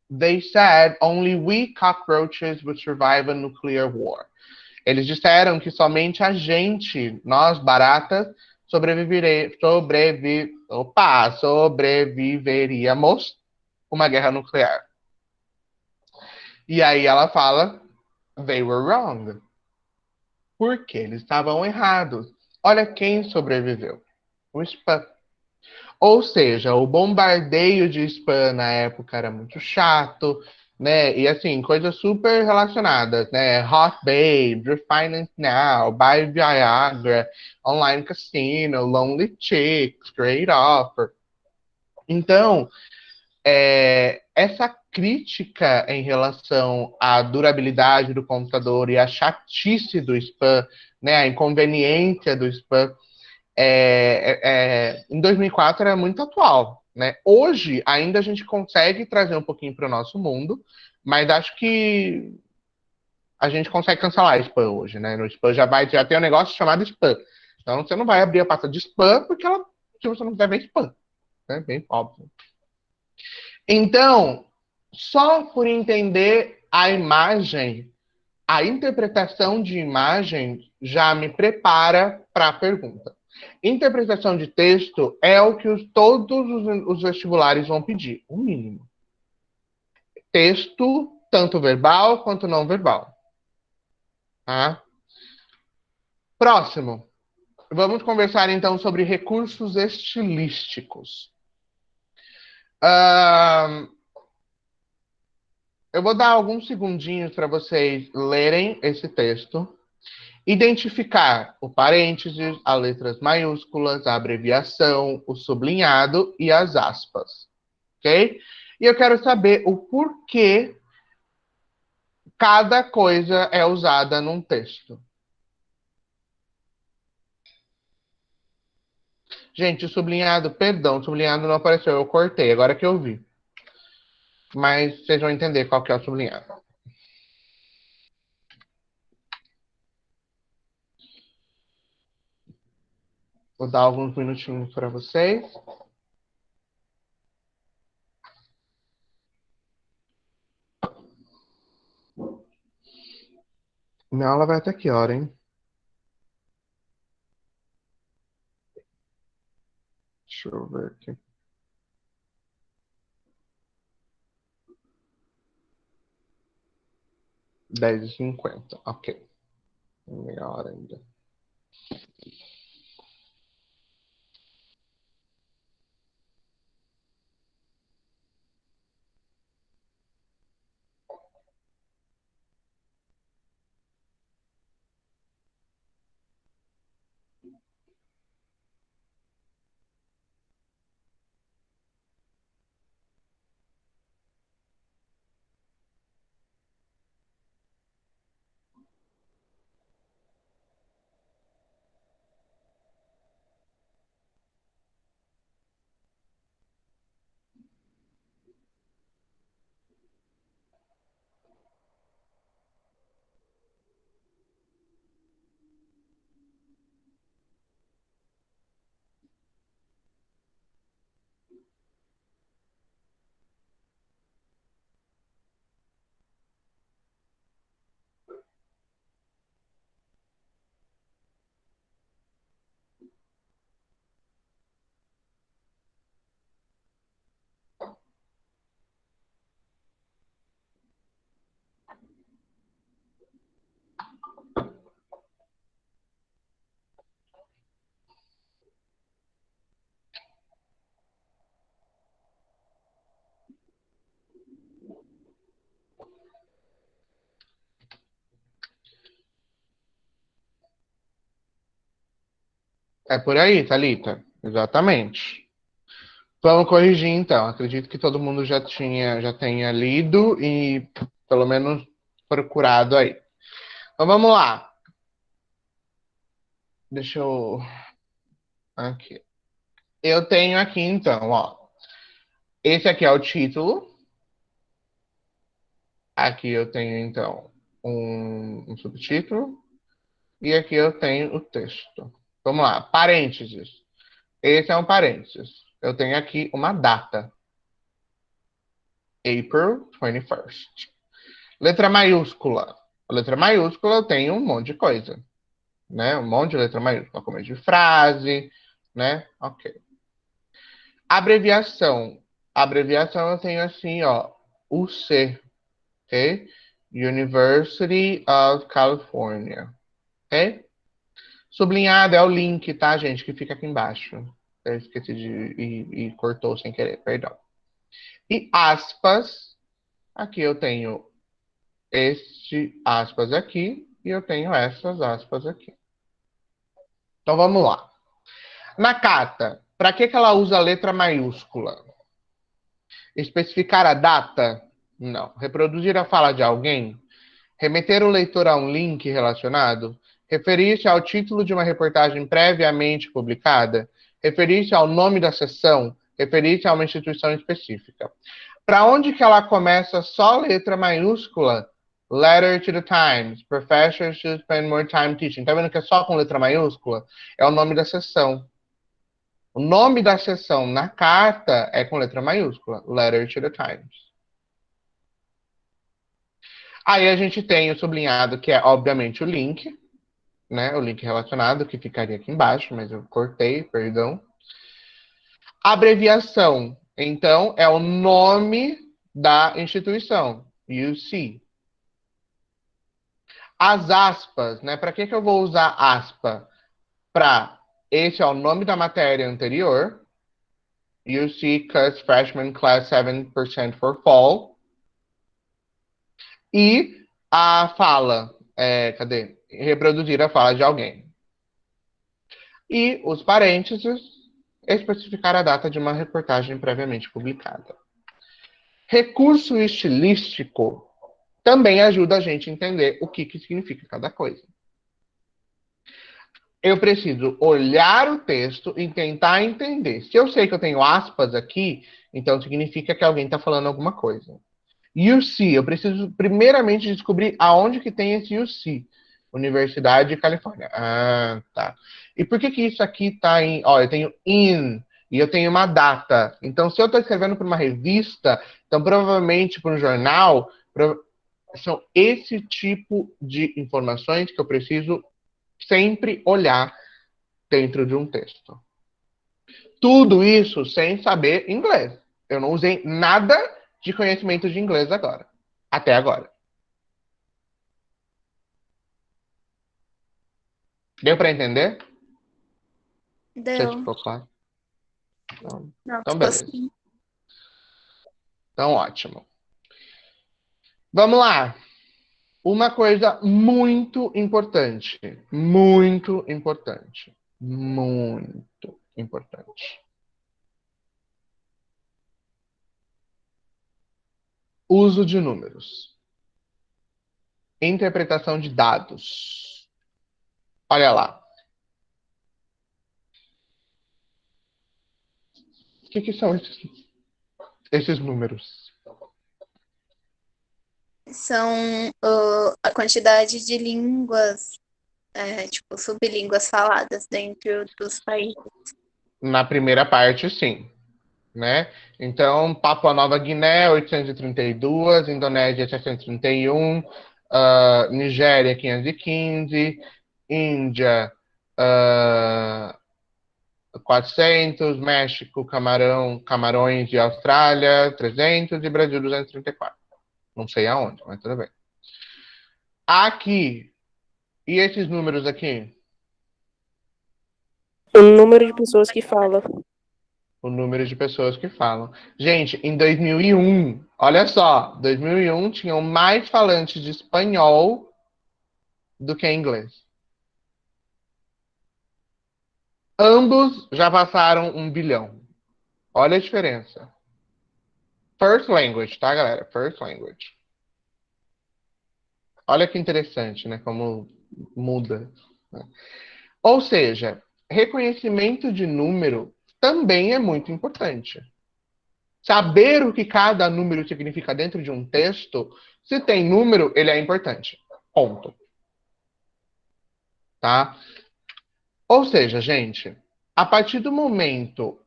They said only we cockroaches would survive a nuclear war. Eles disseram que somente a gente, nós baratas, sobreviveríamos uma guerra nuclear. E aí ela fala, they were wrong. Porque eles estavam errados. Olha quem sobreviveu. O spam. Ou seja, o bombardeio de spam na época era muito chato, né? E assim, coisas super relacionadas, né? Hot Babe, Refinance Now, Buy Viagra, Online Casino, Lonely Chicks, Great Offer. Então, essa crítica em relação à durabilidade do computador e à chatice do spam, né? A inconveniência do spam, em 2004 era muito atual, né? Hoje ainda a gente consegue trazer um pouquinho para o nosso mundo, mas acho que a gente consegue cancelar spam hoje, né? No spam já tem um negócio chamado spam. Então você não vai abrir a pasta de spam porque se você não quiser ver spam, né? Bem óbvio. Então, só por entender a imagem, a interpretação de imagem já me prepara para a pergunta. Interpretação de texto é o que todos os vestibulares vão pedir, o mínimo. Texto, tanto verbal quanto não verbal. Tá? Próximo. Vamos conversar então sobre recursos estilísticos. Eu vou dar alguns segundinhos para vocês lerem esse texto. Identificar o parênteses, as letras maiúsculas, a abreviação, o sublinhado e as aspas. Ok? E eu quero saber o porquê cada coisa é usada num texto. Gente, o sublinhado não apareceu, eu cortei, agora que eu vi. Mas vocês vão entender qual que é o sublinhado. Vou dar alguns minutinhos para vocês. Minha aula vai até que hora, hein? Deixa eu ver aqui. 10h50, ok. Meia hora ainda. É por aí, Thalita. Exatamente. Vamos corrigir, então. Acredito que todo mundo já tenha lido e pelo menos procurado aí. Então vamos lá. Deixa eu... Aqui. Eu tenho aqui, então, ó. Esse aqui é o título. Aqui eu tenho, então, um subtítulo. E aqui eu tenho o texto. Vamos lá. Parênteses. Esse é um parênteses. Eu tenho aqui uma data. April 21st. Letra maiúscula. A letra maiúscula tem um monte de coisa, né? Um monte de letra maiúscula, começo de frase, né? Ok. Abreviação. Abreviação eu tenho assim, ó, UC. ok? University of California, ok? Sublinhado é o link, tá, gente? Que fica aqui embaixo. Eu esqueci e cortou sem querer, perdão. E aspas, aqui eu tenho este aspas aqui e eu tenho essas aspas aqui. Então vamos lá. Na carta, para que ela usa a letra maiúscula? Especificar a data? Não. Reproduzir a fala de alguém? Remeter o leitor a um link relacionado? Referir-se ao título de uma reportagem previamente publicada? Referir-se ao nome da seção? Referir-se a uma instituição específica? Para onde que ela começa só letra maiúscula? Letter to the Times. Professors should spend more time teaching. Tá vendo que é só com letra maiúscula? É o nome da seção. O nome da seção na carta é com letra maiúscula. Letter to the Times. Aí a gente tem o sublinhado, que é, obviamente, o link, né? O link relacionado, que ficaria aqui embaixo, mas eu cortei, perdão. Abreviação, então, é o nome da instituição. UC. As aspas, né? Para que eu vou usar aspa? Esse é o nome da matéria anterior. UC cuts freshman class 7% for fall. E a fala, cadê? Reproduzir a fala de alguém. E os parênteses, especificar a data de uma reportagem previamente publicada. Recurso estilístico também ajuda a gente a entender o que significa cada coisa. Eu preciso olhar o texto e tentar entender. Se eu sei que eu tenho aspas aqui, então significa que alguém está falando alguma coisa. UC, eu preciso primeiramente descobrir aonde que tem esse UC. Universidade de Califórnia. Ah, tá. E por que isso aqui está em... Ó, eu tenho in, e eu tenho uma data. Então, se eu estou escrevendo para uma revista, então provavelmente para um jornal, são esse tipo de informações que eu preciso sempre olhar dentro de um texto. Tudo isso sem saber inglês. Eu não usei nada de conhecimento de inglês agora. Até agora. Deu para entender? Deu. Ficou claro? Então, Não, então ficou beleza. assim. Então, ótimo. Vamos lá. Uma coisa muito importante. Muito importante. Muito importante. Uso de números. Interpretação de dados. Olha lá. O que são esses números? São a quantidade de línguas, tipo, sublínguas faladas dentro dos países. Na primeira parte, sim. Né? Então, Papua Nova Guiné, 832, Indonésia, 731, Nigéria, 515, Índia, 400, México, Camarões e Austrália, 300 e Brasil, 234. Não sei aonde, mas tudo bem. Aqui, e esses números aqui? O número de pessoas que falam. O número de pessoas que falam. Gente, em 2001, olha só, 2001 tinham mais falantes de espanhol do que inglês. Ambos já passaram 1 bilhão. Olha a diferença. First language, tá, galera? First language. Olha que interessante, né? Como muda. Ou seja, reconhecimento de número também é muito importante. Saber o que cada número significa dentro de um texto, se tem número, ele é importante. Ponto. Tá? Ou seja, gente, a partir do momento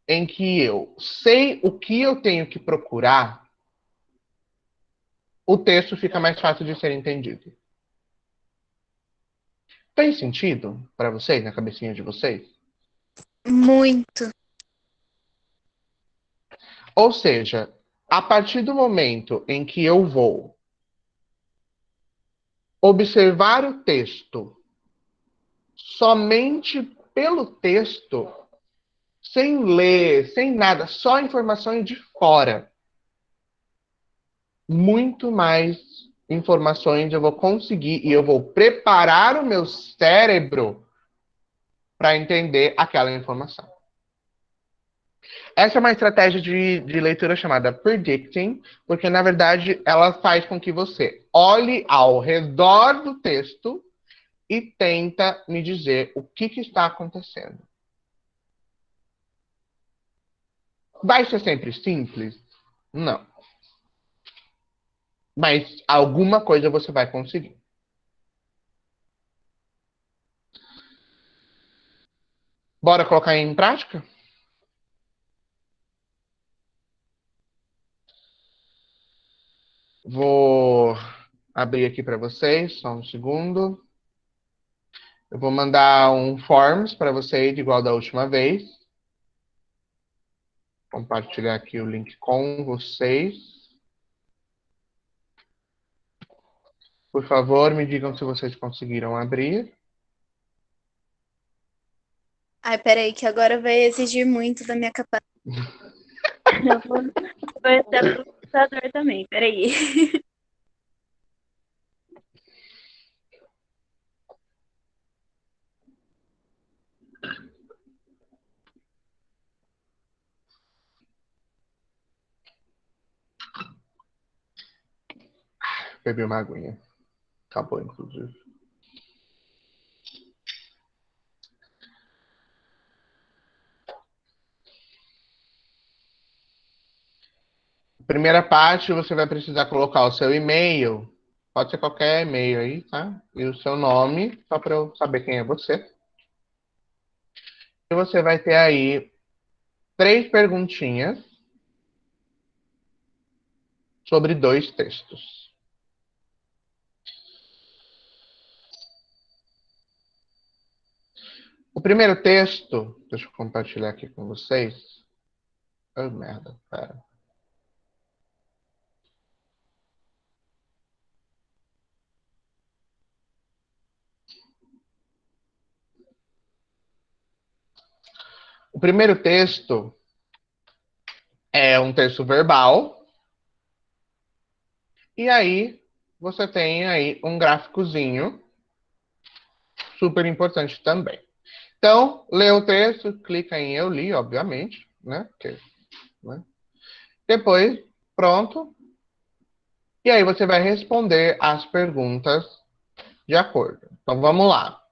em que eu sei o que eu tenho que procurar, o texto fica mais fácil de ser entendido. Tem sentido para vocês, na cabecinha de vocês? Muito. Ou seja, a partir do momento em que eu vou observar o texto somente pelo texto, sem ler, sem nada, só informações de fora. Muito mais informações eu vou conseguir e eu vou preparar o meu cérebro para entender aquela informação. Essa é uma estratégia de leitura chamada predicting, porque na verdade ela faz com que você olhe ao redor do texto e tenta me dizer o que está acontecendo. Vai ser sempre simples? Não. Mas alguma coisa você vai conseguir. Bora colocar em prática? Vou abrir aqui para vocês, só um segundo. Eu vou mandar um forms para vocês, igual da última vez. Compartilhar aqui o link com vocês. Por favor, me digam se vocês conseguiram abrir. Ai, peraí, que agora vai exigir muito da minha capacidade. Eu vou estar pro computador também, peraí. Bebi uma aguinha. Acabou, inclusive. Primeira parte, você vai precisar colocar o seu e-mail. Pode ser qualquer e-mail aí, tá? E o seu nome, só para eu saber quem é você. E você vai ter aí 3 perguntinhas sobre 2 textos. O primeiro texto, deixa eu compartilhar aqui com vocês. Oh, merda, pera. O primeiro texto é um texto verbal. E aí, você tem aí um gráficozinho, super importante também. Então, lê o texto, clica em eu li, obviamente, né? Porque, né? Depois, pronto. E aí você vai responder as perguntas de acordo. Então, vamos lá.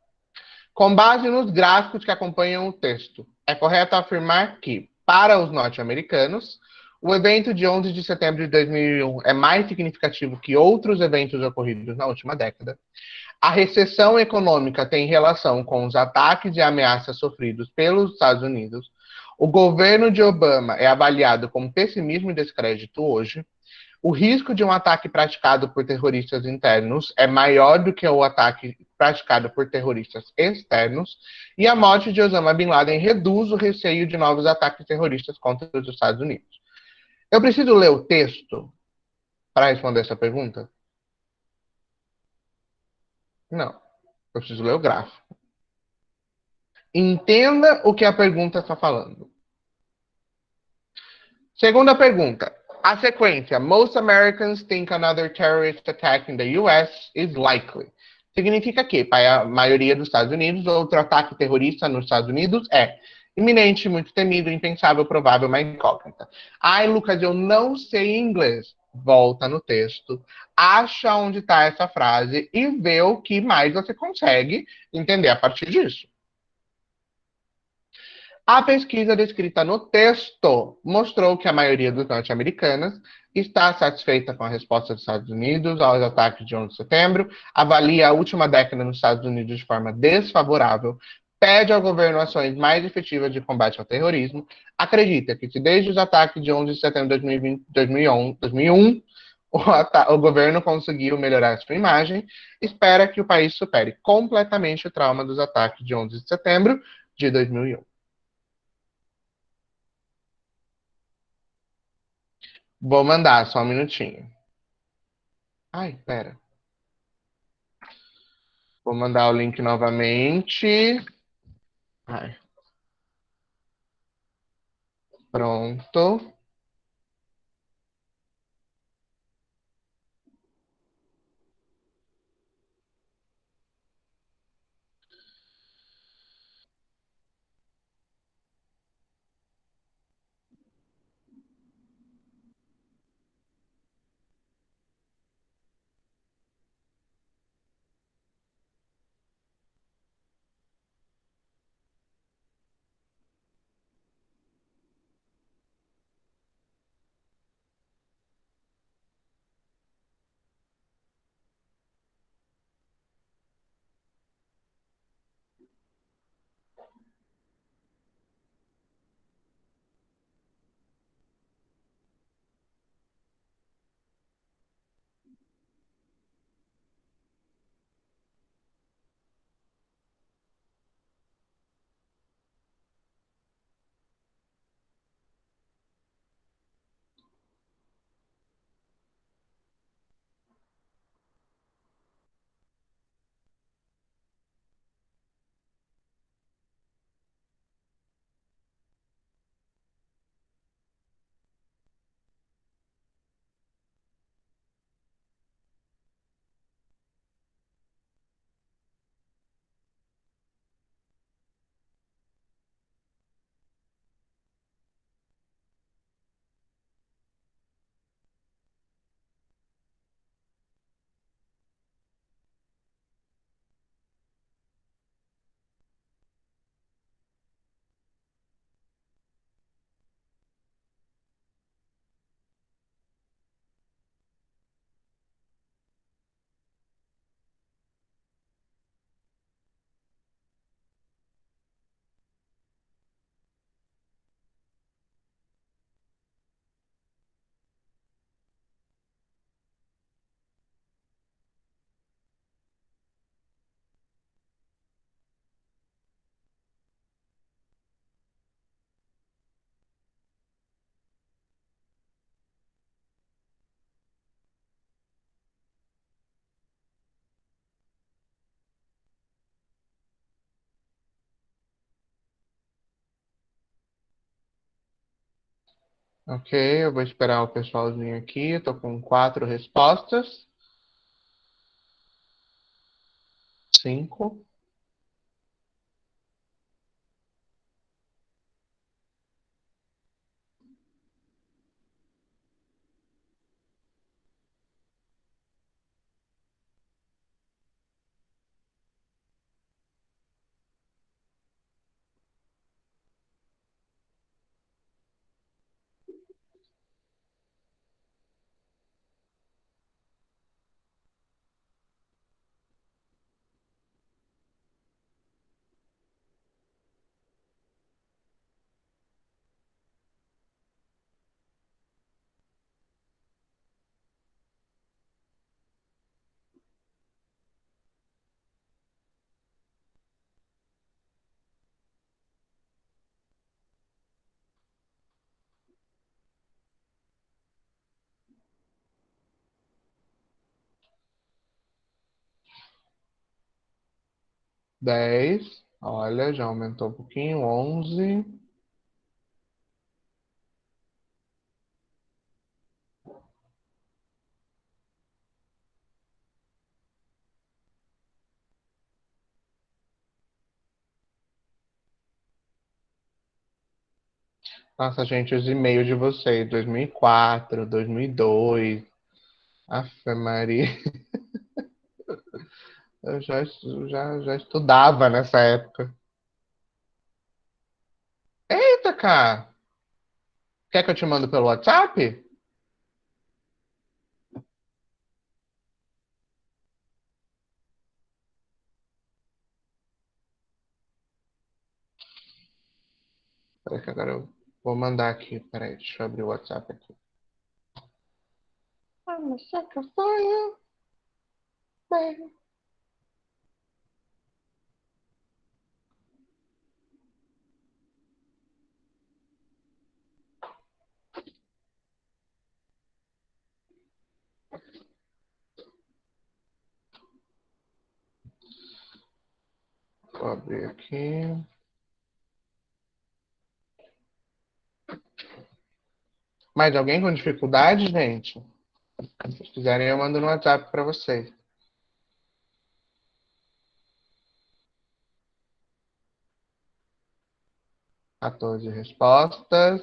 Com base nos gráficos que acompanham o texto, é correto afirmar que, para os norte-americanos, o evento de 11 de setembro de 2001 é mais significativo que outros eventos ocorridos na última década. A recessão econômica tem relação com os ataques e ameaças sofridos pelos Estados Unidos. O governo de Obama é avaliado com pessimismo e descrédito hoje. O risco de um ataque praticado por terroristas internos é maior do que o ataque praticado por terroristas externos. E a morte de Osama Bin Laden reduz o receio de novos ataques terroristas contra os Estados Unidos. Eu preciso ler o texto para responder essa pergunta? Não. Eu preciso ler o gráfico. Entenda o que a pergunta está falando. Segunda pergunta. A sequência. Most Americans think another terrorist attack in the US is likely. Significa que, para a maioria dos Estados Unidos, outro ataque terrorista nos Estados Unidos é iminente, muito temido, impensável, provável, uma incógnita. Ai, Lucas, eu não sei inglês. Volta no texto, acha onde está essa frase e vê o que mais você consegue entender a partir disso. A pesquisa descrita no texto mostrou que a maioria dos norte-americanos está satisfeita com a resposta dos Estados Unidos aos ataques de 11 de setembro, avalia a última década nos Estados Unidos de forma desfavorável, pede ao governo ações mais efetivas de combate ao terrorismo, acredita que se desde os ataques de 11 de setembro de 2001 o governo conseguiu melhorar sua imagem, espera que o país supere completamente o trauma dos ataques de 11 de setembro de 2001. Vou mandar, só um minutinho. Ai, pera. Vou mandar o link novamente. Ai, pronto. Ok, eu vou esperar o pessoalzinho aqui. Eu tô com 4 respostas. 5. Dez. Olha, já aumentou um pouquinho. 11. Nossa, gente, os e-mails de vocês. 2004, 2002. Afe Maria. Eu já estudava nessa época. Eita, cara. Quer que eu te mando pelo WhatsApp? Peraí que agora eu vou mandar aqui. Peraí, deixa eu abrir o WhatsApp aqui. I'm a sucker for you, baby. eu abrir aqui. Mais alguém com dificuldade, gente? Se vocês quiserem, eu mando no WhatsApp para vocês. Quatorze respostas.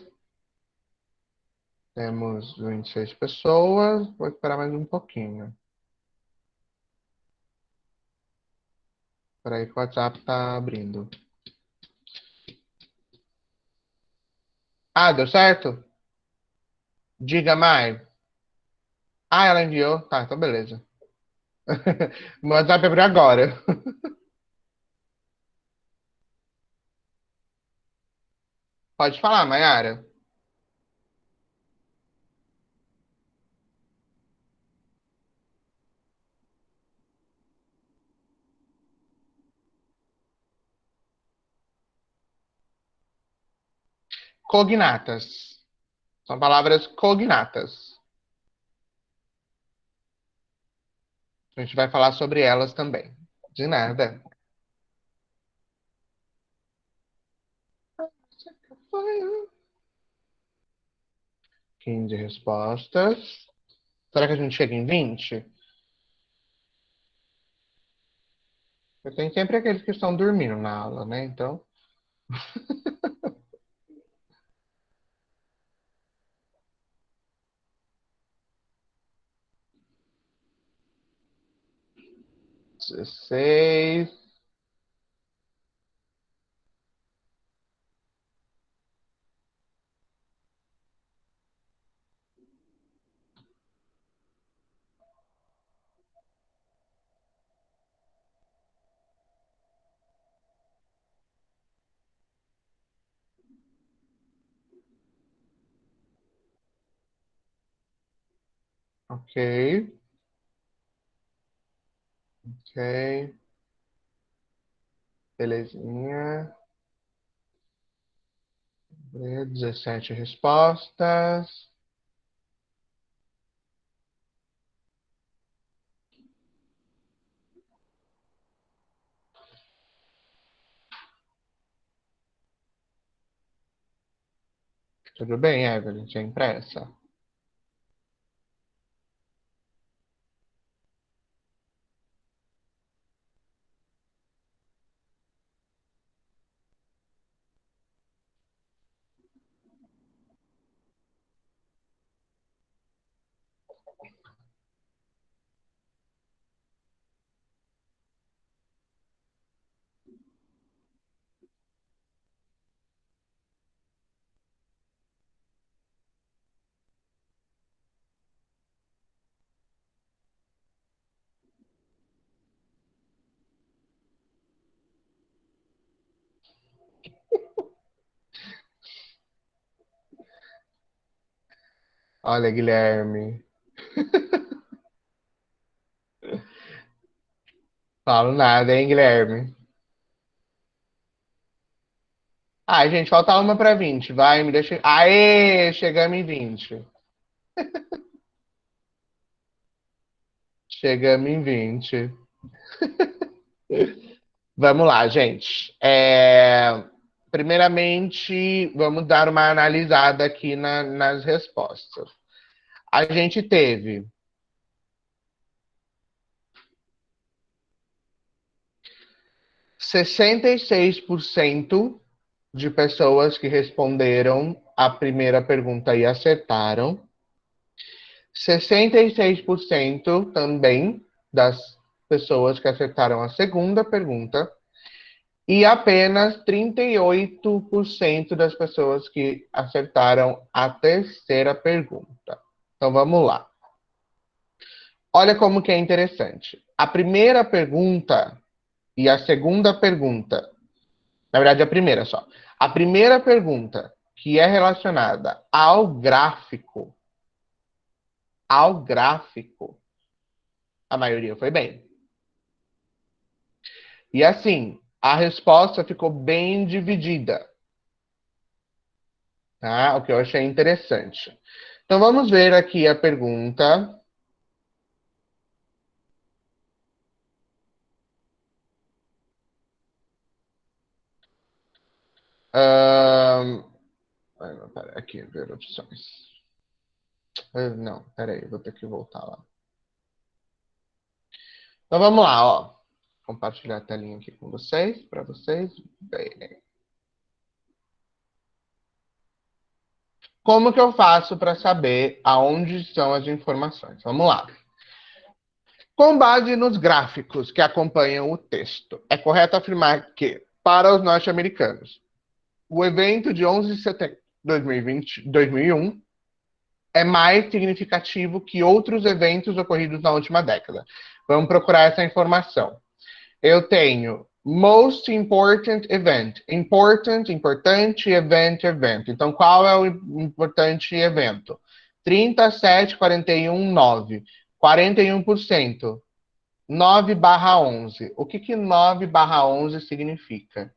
Temos 26 pessoas. Vou esperar mais um pouquinho. Espera aí que o WhatsApp está abrindo. Ah, deu certo? Diga mais. Ah, ela enviou? Tá, então beleza. Meu WhatsApp abriu agora. Pode falar, Mayara. Cognatas. São palavras cognatas. A gente vai falar sobre elas também. De nada. 15 respostas. Será que a gente chega em 20? Eu tenho sempre aqueles que estão dormindo na aula, né? Então. Dezesseis. Ok. Ok. Belezinha. 17 respostas. Tudo bem, Evelyn, sem pressa. Olha, Guilherme. Falo nada, hein, Guilherme? Ai, gente, falta uma para 20. Vai, me deixa. Aê, chegamos em 20. Chegamos em 20. Vamos lá, gente. Primeiramente, vamos dar uma analisada aqui nas respostas. A gente teve 66% de pessoas que responderam a primeira pergunta e acertaram. 66% também das pessoas que acertaram a segunda pergunta. E apenas 38% das pessoas que acertaram a terceira pergunta. Então vamos lá. Olha como que é interessante. A primeira pergunta e a segunda pergunta, na verdade a primeira só. A primeira pergunta, que é relacionada ao gráfico, a maioria foi bem. E assim, a resposta ficou bem dividida. Tá? O que eu achei interessante. Então vamos ver aqui a pergunta. Aqui, ver opções. Não, peraí, vou ter que voltar lá. Então vamos lá, ó. Compartilhar a telinha aqui com vocês, para vocês verem. Como que eu faço para saber aonde estão as informações? Vamos lá. Com base nos gráficos que acompanham o texto, é correto afirmar que, para os norte-americanos, o evento de 11 de setembro de 2001 é mais significativo que outros eventos ocorridos na última década. Vamos procurar essa informação. Eu tenho most important event. Important, importante, event. Então, qual é o importante evento? 37, 41, 9. 41%. 9/11. O que 9/11 significa?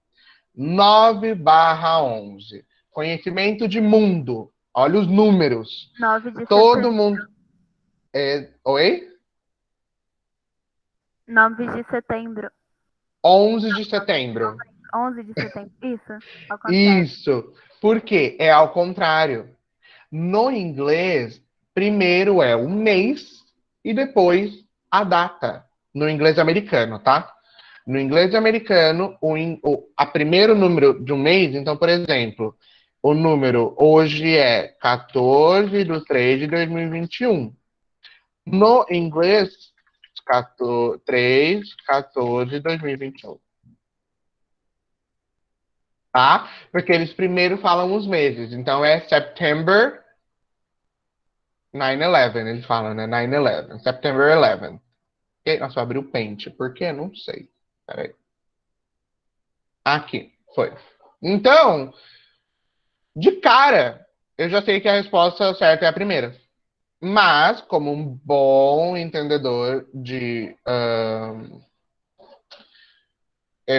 9/11. Conhecimento de mundo. Olha os números. 9 de Todo setembro. mundo... Oi? 9 de setembro. 11 de setembro. 11 de setembro. Isso. Ao contrário. Isso. Por quê? É ao contrário. No inglês, primeiro é o mês e depois a data. No inglês americano, tá? No inglês americano, a primeiro número de um mês, então, por exemplo, o número hoje é 14/3/2021. No inglês, 3/14/2021. Tá? Porque eles primeiro falam os meses. Então, é September 9/11. Eles falam, né? 9/11. September 11. E, nossa, eu abri o Paint. Por quê? Não sei. Peraí. Aqui. Foi. Então, de cara, eu já sei que a resposta certa é a primeira. Mas, como um bom entendedor de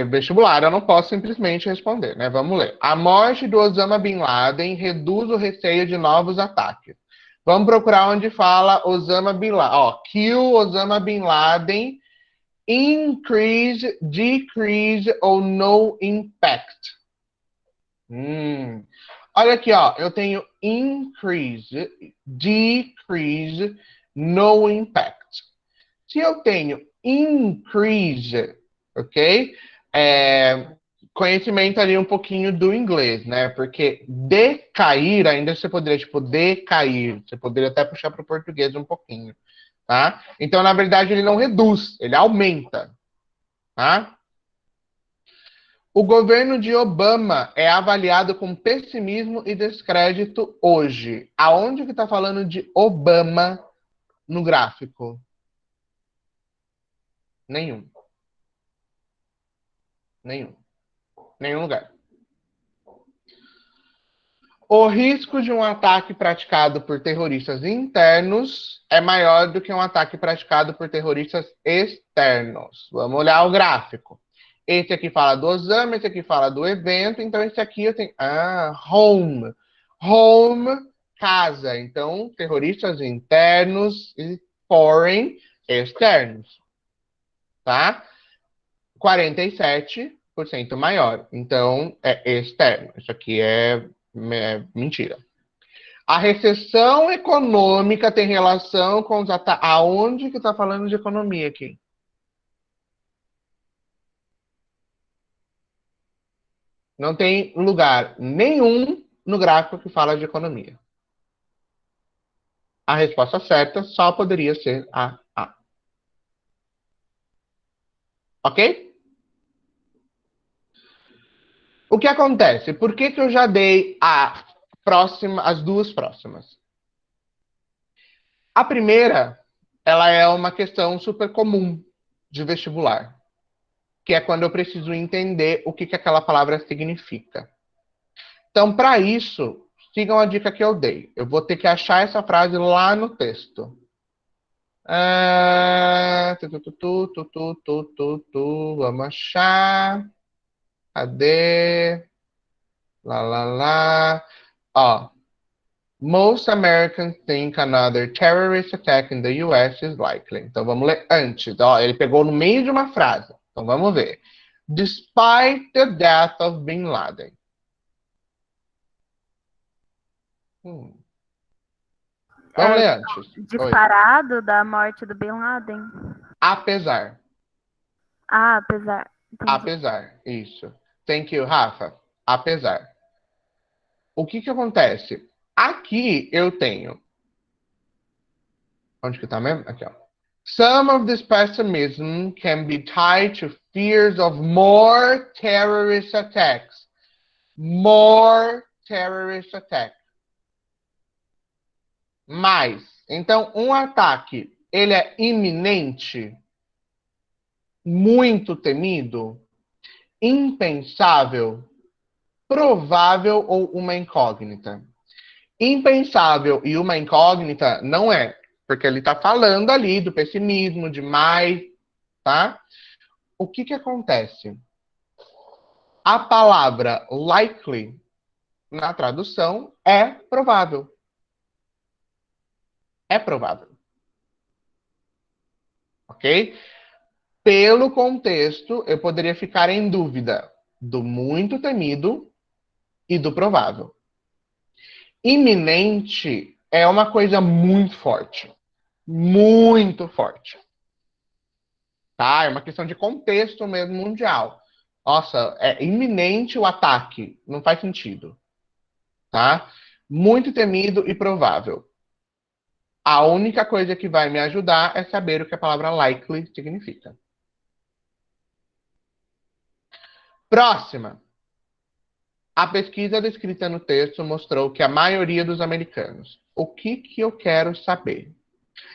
vestibular, eu não posso simplesmente responder, né? Vamos ler. A morte do Osama Bin Laden reduz o receio de novos ataques. Vamos procurar onde fala Osama Bin Laden. Ó, kill Osama Bin Laden, increase, decrease ou no impact. Olha aqui, ó. Eu tenho increase, decrease, no impact. Se eu tenho increase, ok? Conhecimento ali um pouquinho do inglês, né? Porque decair, ainda você poderia, tipo, decair. Você poderia até puxar para o português um pouquinho, tá? Então, na verdade, ele não reduz, ele aumenta, tá? O governo de Obama é avaliado com pessimismo e descrédito hoje. Aonde que está falando de Obama no gráfico? Nenhum. Nenhum lugar. O risco de um ataque praticado por terroristas internos é maior do que um ataque praticado por terroristas externos. Vamos olhar o gráfico. Esse aqui fala do Osama, esse aqui fala do evento, então esse aqui eu tenho... home. Home, casa. Então, terroristas internos e foreign, externos. Tá? 47% maior. Então, é externo. Isso aqui é mentira. A recessão econômica tem relação com os ataques... Aonde que está falando de economia aqui? Não tem lugar nenhum no gráfico que fala de economia. A resposta certa só poderia ser a A. Ok? O que acontece? Por que eu já dei as duas próximas? A primeira, ela é uma questão super comum de vestibular, que é quando eu preciso entender o que aquela palavra significa. Então, para isso, sigam a dica que eu dei. Eu vou ter que achar essa frase lá no texto. Vamos achar. Cadê? Ó. Most Americans think another terrorist attack in the US is likely. Então, vamos ler antes. Ó, ele pegou no meio de uma frase. Então, vamos ver. Despite the death of Bin Laden. Vamos É, ler antes. Oi. disparado da morte do Bin Laden? Apesar. Ah, apesar. Entendi. Apesar. Isso. Thank you, Rafa. Apesar. O que que acontece? Aqui eu tenho. Onde que tá mesmo? Aqui, ó. Some of this pessimism can be tied to fears of more terrorist attacks. More terrorist attacks. Mais. Então, um ataque, ele é iminente, muito temido, impensável, provável ou uma incógnita. Impensável e uma incógnita não é, porque ele está falando ali do pessimismo, de mais, tá? O que que acontece? A palavra likely, na tradução, é provável. É provável. Ok? Pelo contexto, eu poderia ficar em dúvida do muito temido e do provável. Iminente é uma coisa muito forte. Muito forte. Tá? É uma questão de contexto mesmo mundial. Nossa, é iminente o ataque. Não faz sentido. Tá? Muito temido e provável. A única coisa que vai me ajudar é saber o que a palavra likely significa. Próxima. A pesquisa descrita no texto mostrou que a maioria dos americanos. O que que eu quero saber?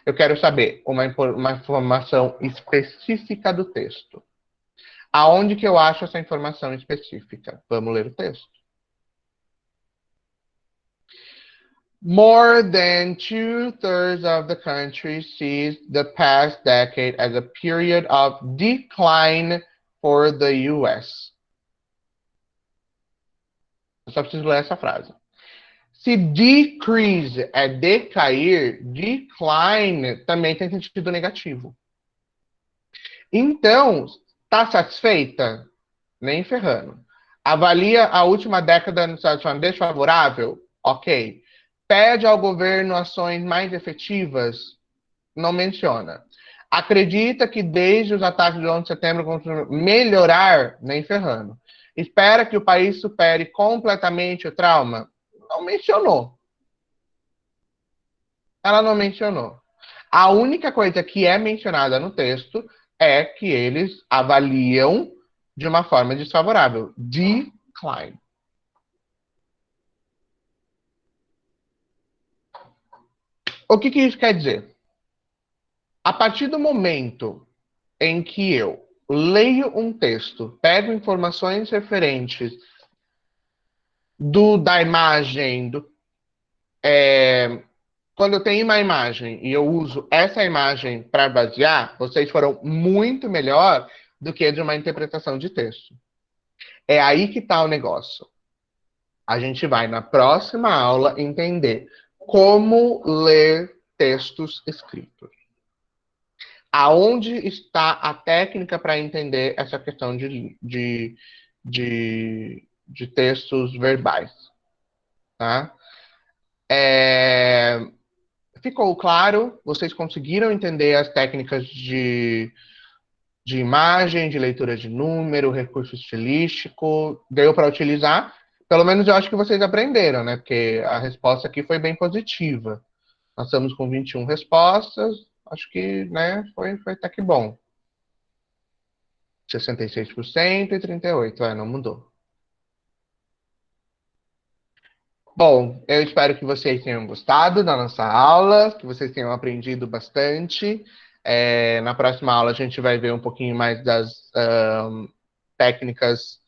Eu quero saber uma informação específica do texto. Aonde que eu acho essa informação específica? Vamos ler o texto. More than 2/3 of the country sees the past decade as a period of decline for the US. Eu só preciso ler essa frase. Se decrease é decair, decline também tem sentido negativo. Então, está satisfeita? Nem ferrando. Avalia a última década no situação desfavorável? Ok. Pede ao governo ações mais efetivas? Não menciona. Acredita que desde os ataques de 11 de setembro conseguiu melhorar? Nem ferrando. Espera que o país supere completamente o trauma? Não mencionou. Ela não mencionou. A única coisa que é mencionada no texto é que eles avaliam de uma forma desfavorável. Decline. O que que isso quer dizer? A partir do momento em que eu leio um texto, pego informações referentes da imagem, quando eu tenho uma imagem e eu uso essa imagem para basear, vocês foram muito melhor do que de uma interpretação de texto. É aí que está o negócio. A gente vai, na próxima aula, entender como ler textos escritos. Aonde está a técnica para entender essa questão de textos verbais. Tá? Ficou claro? Vocês conseguiram entender as técnicas de imagem, de leitura de número, recurso estilístico? Deu para utilizar? Pelo menos eu acho que vocês aprenderam, né? Porque a resposta aqui foi bem positiva. Nós estamos com 21 respostas. Acho que, né, foi até que bom. 66% e 38%. Não mudou. Bom, eu espero que vocês tenham gostado da nossa aula, que vocês tenham aprendido bastante. Na próxima aula a gente vai ver um pouquinho mais das técnicas,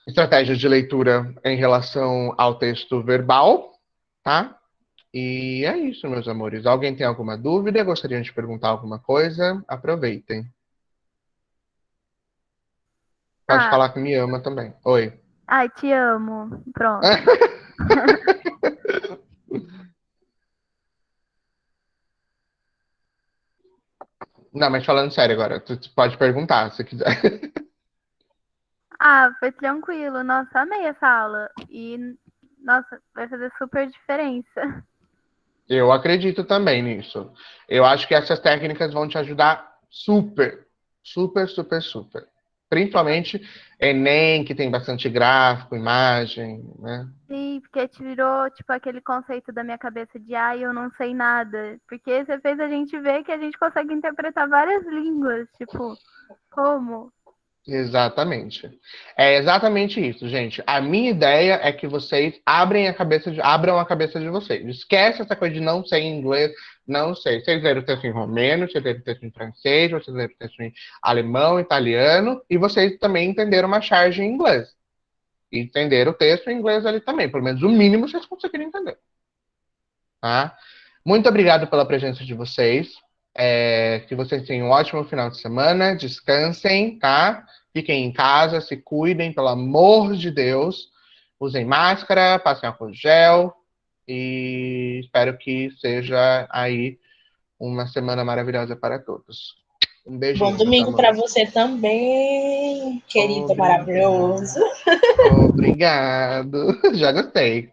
estratégias de leitura em relação ao texto verbal, tá? E é isso, meus amores. Alguém tem alguma dúvida? Gostaria de perguntar alguma coisa? Aproveitem. Pode falar que me ama também. Oi. Ai, te amo. Pronto. Não, mas falando sério agora, tu pode perguntar se quiser. Ah, foi tranquilo. Nossa, amei essa aula. E nossa, vai fazer super diferença. Eu acredito também nisso. Eu acho que essas técnicas vão te ajudar super, super, super, super. Principalmente Enem, que tem bastante gráfico, imagem, né? Sim, porque tirou, tipo, aquele conceito da minha cabeça de, ai, eu não sei nada. Porque você fez a gente ver que a gente consegue interpretar várias línguas, tipo, como? Exatamente. É exatamente isso, gente. A minha ideia é que vocês abram a cabeça de vocês. Esquece essa coisa de não sei inglês, não sei. Vocês leram o texto em romeno, vocês leram o texto em francês, vocês leram o texto em alemão, italiano, e vocês também entenderam uma charge em inglês. E entenderam o texto em inglês ali também. Pelo menos o mínimo vocês conseguiram entender. Tá? Muito obrigado pela presença de vocês. Que vocês tenham um ótimo final de semana. Descansem, tá? Fiquem em casa, se cuidem, pelo amor de Deus. Usem máscara, passem álcool gel. E espero que seja aí uma semana maravilhosa para todos. Um beijinho. Bom domingo para amores. você também, querido Obrigado. maravilhoso. Obrigado. Já gostei.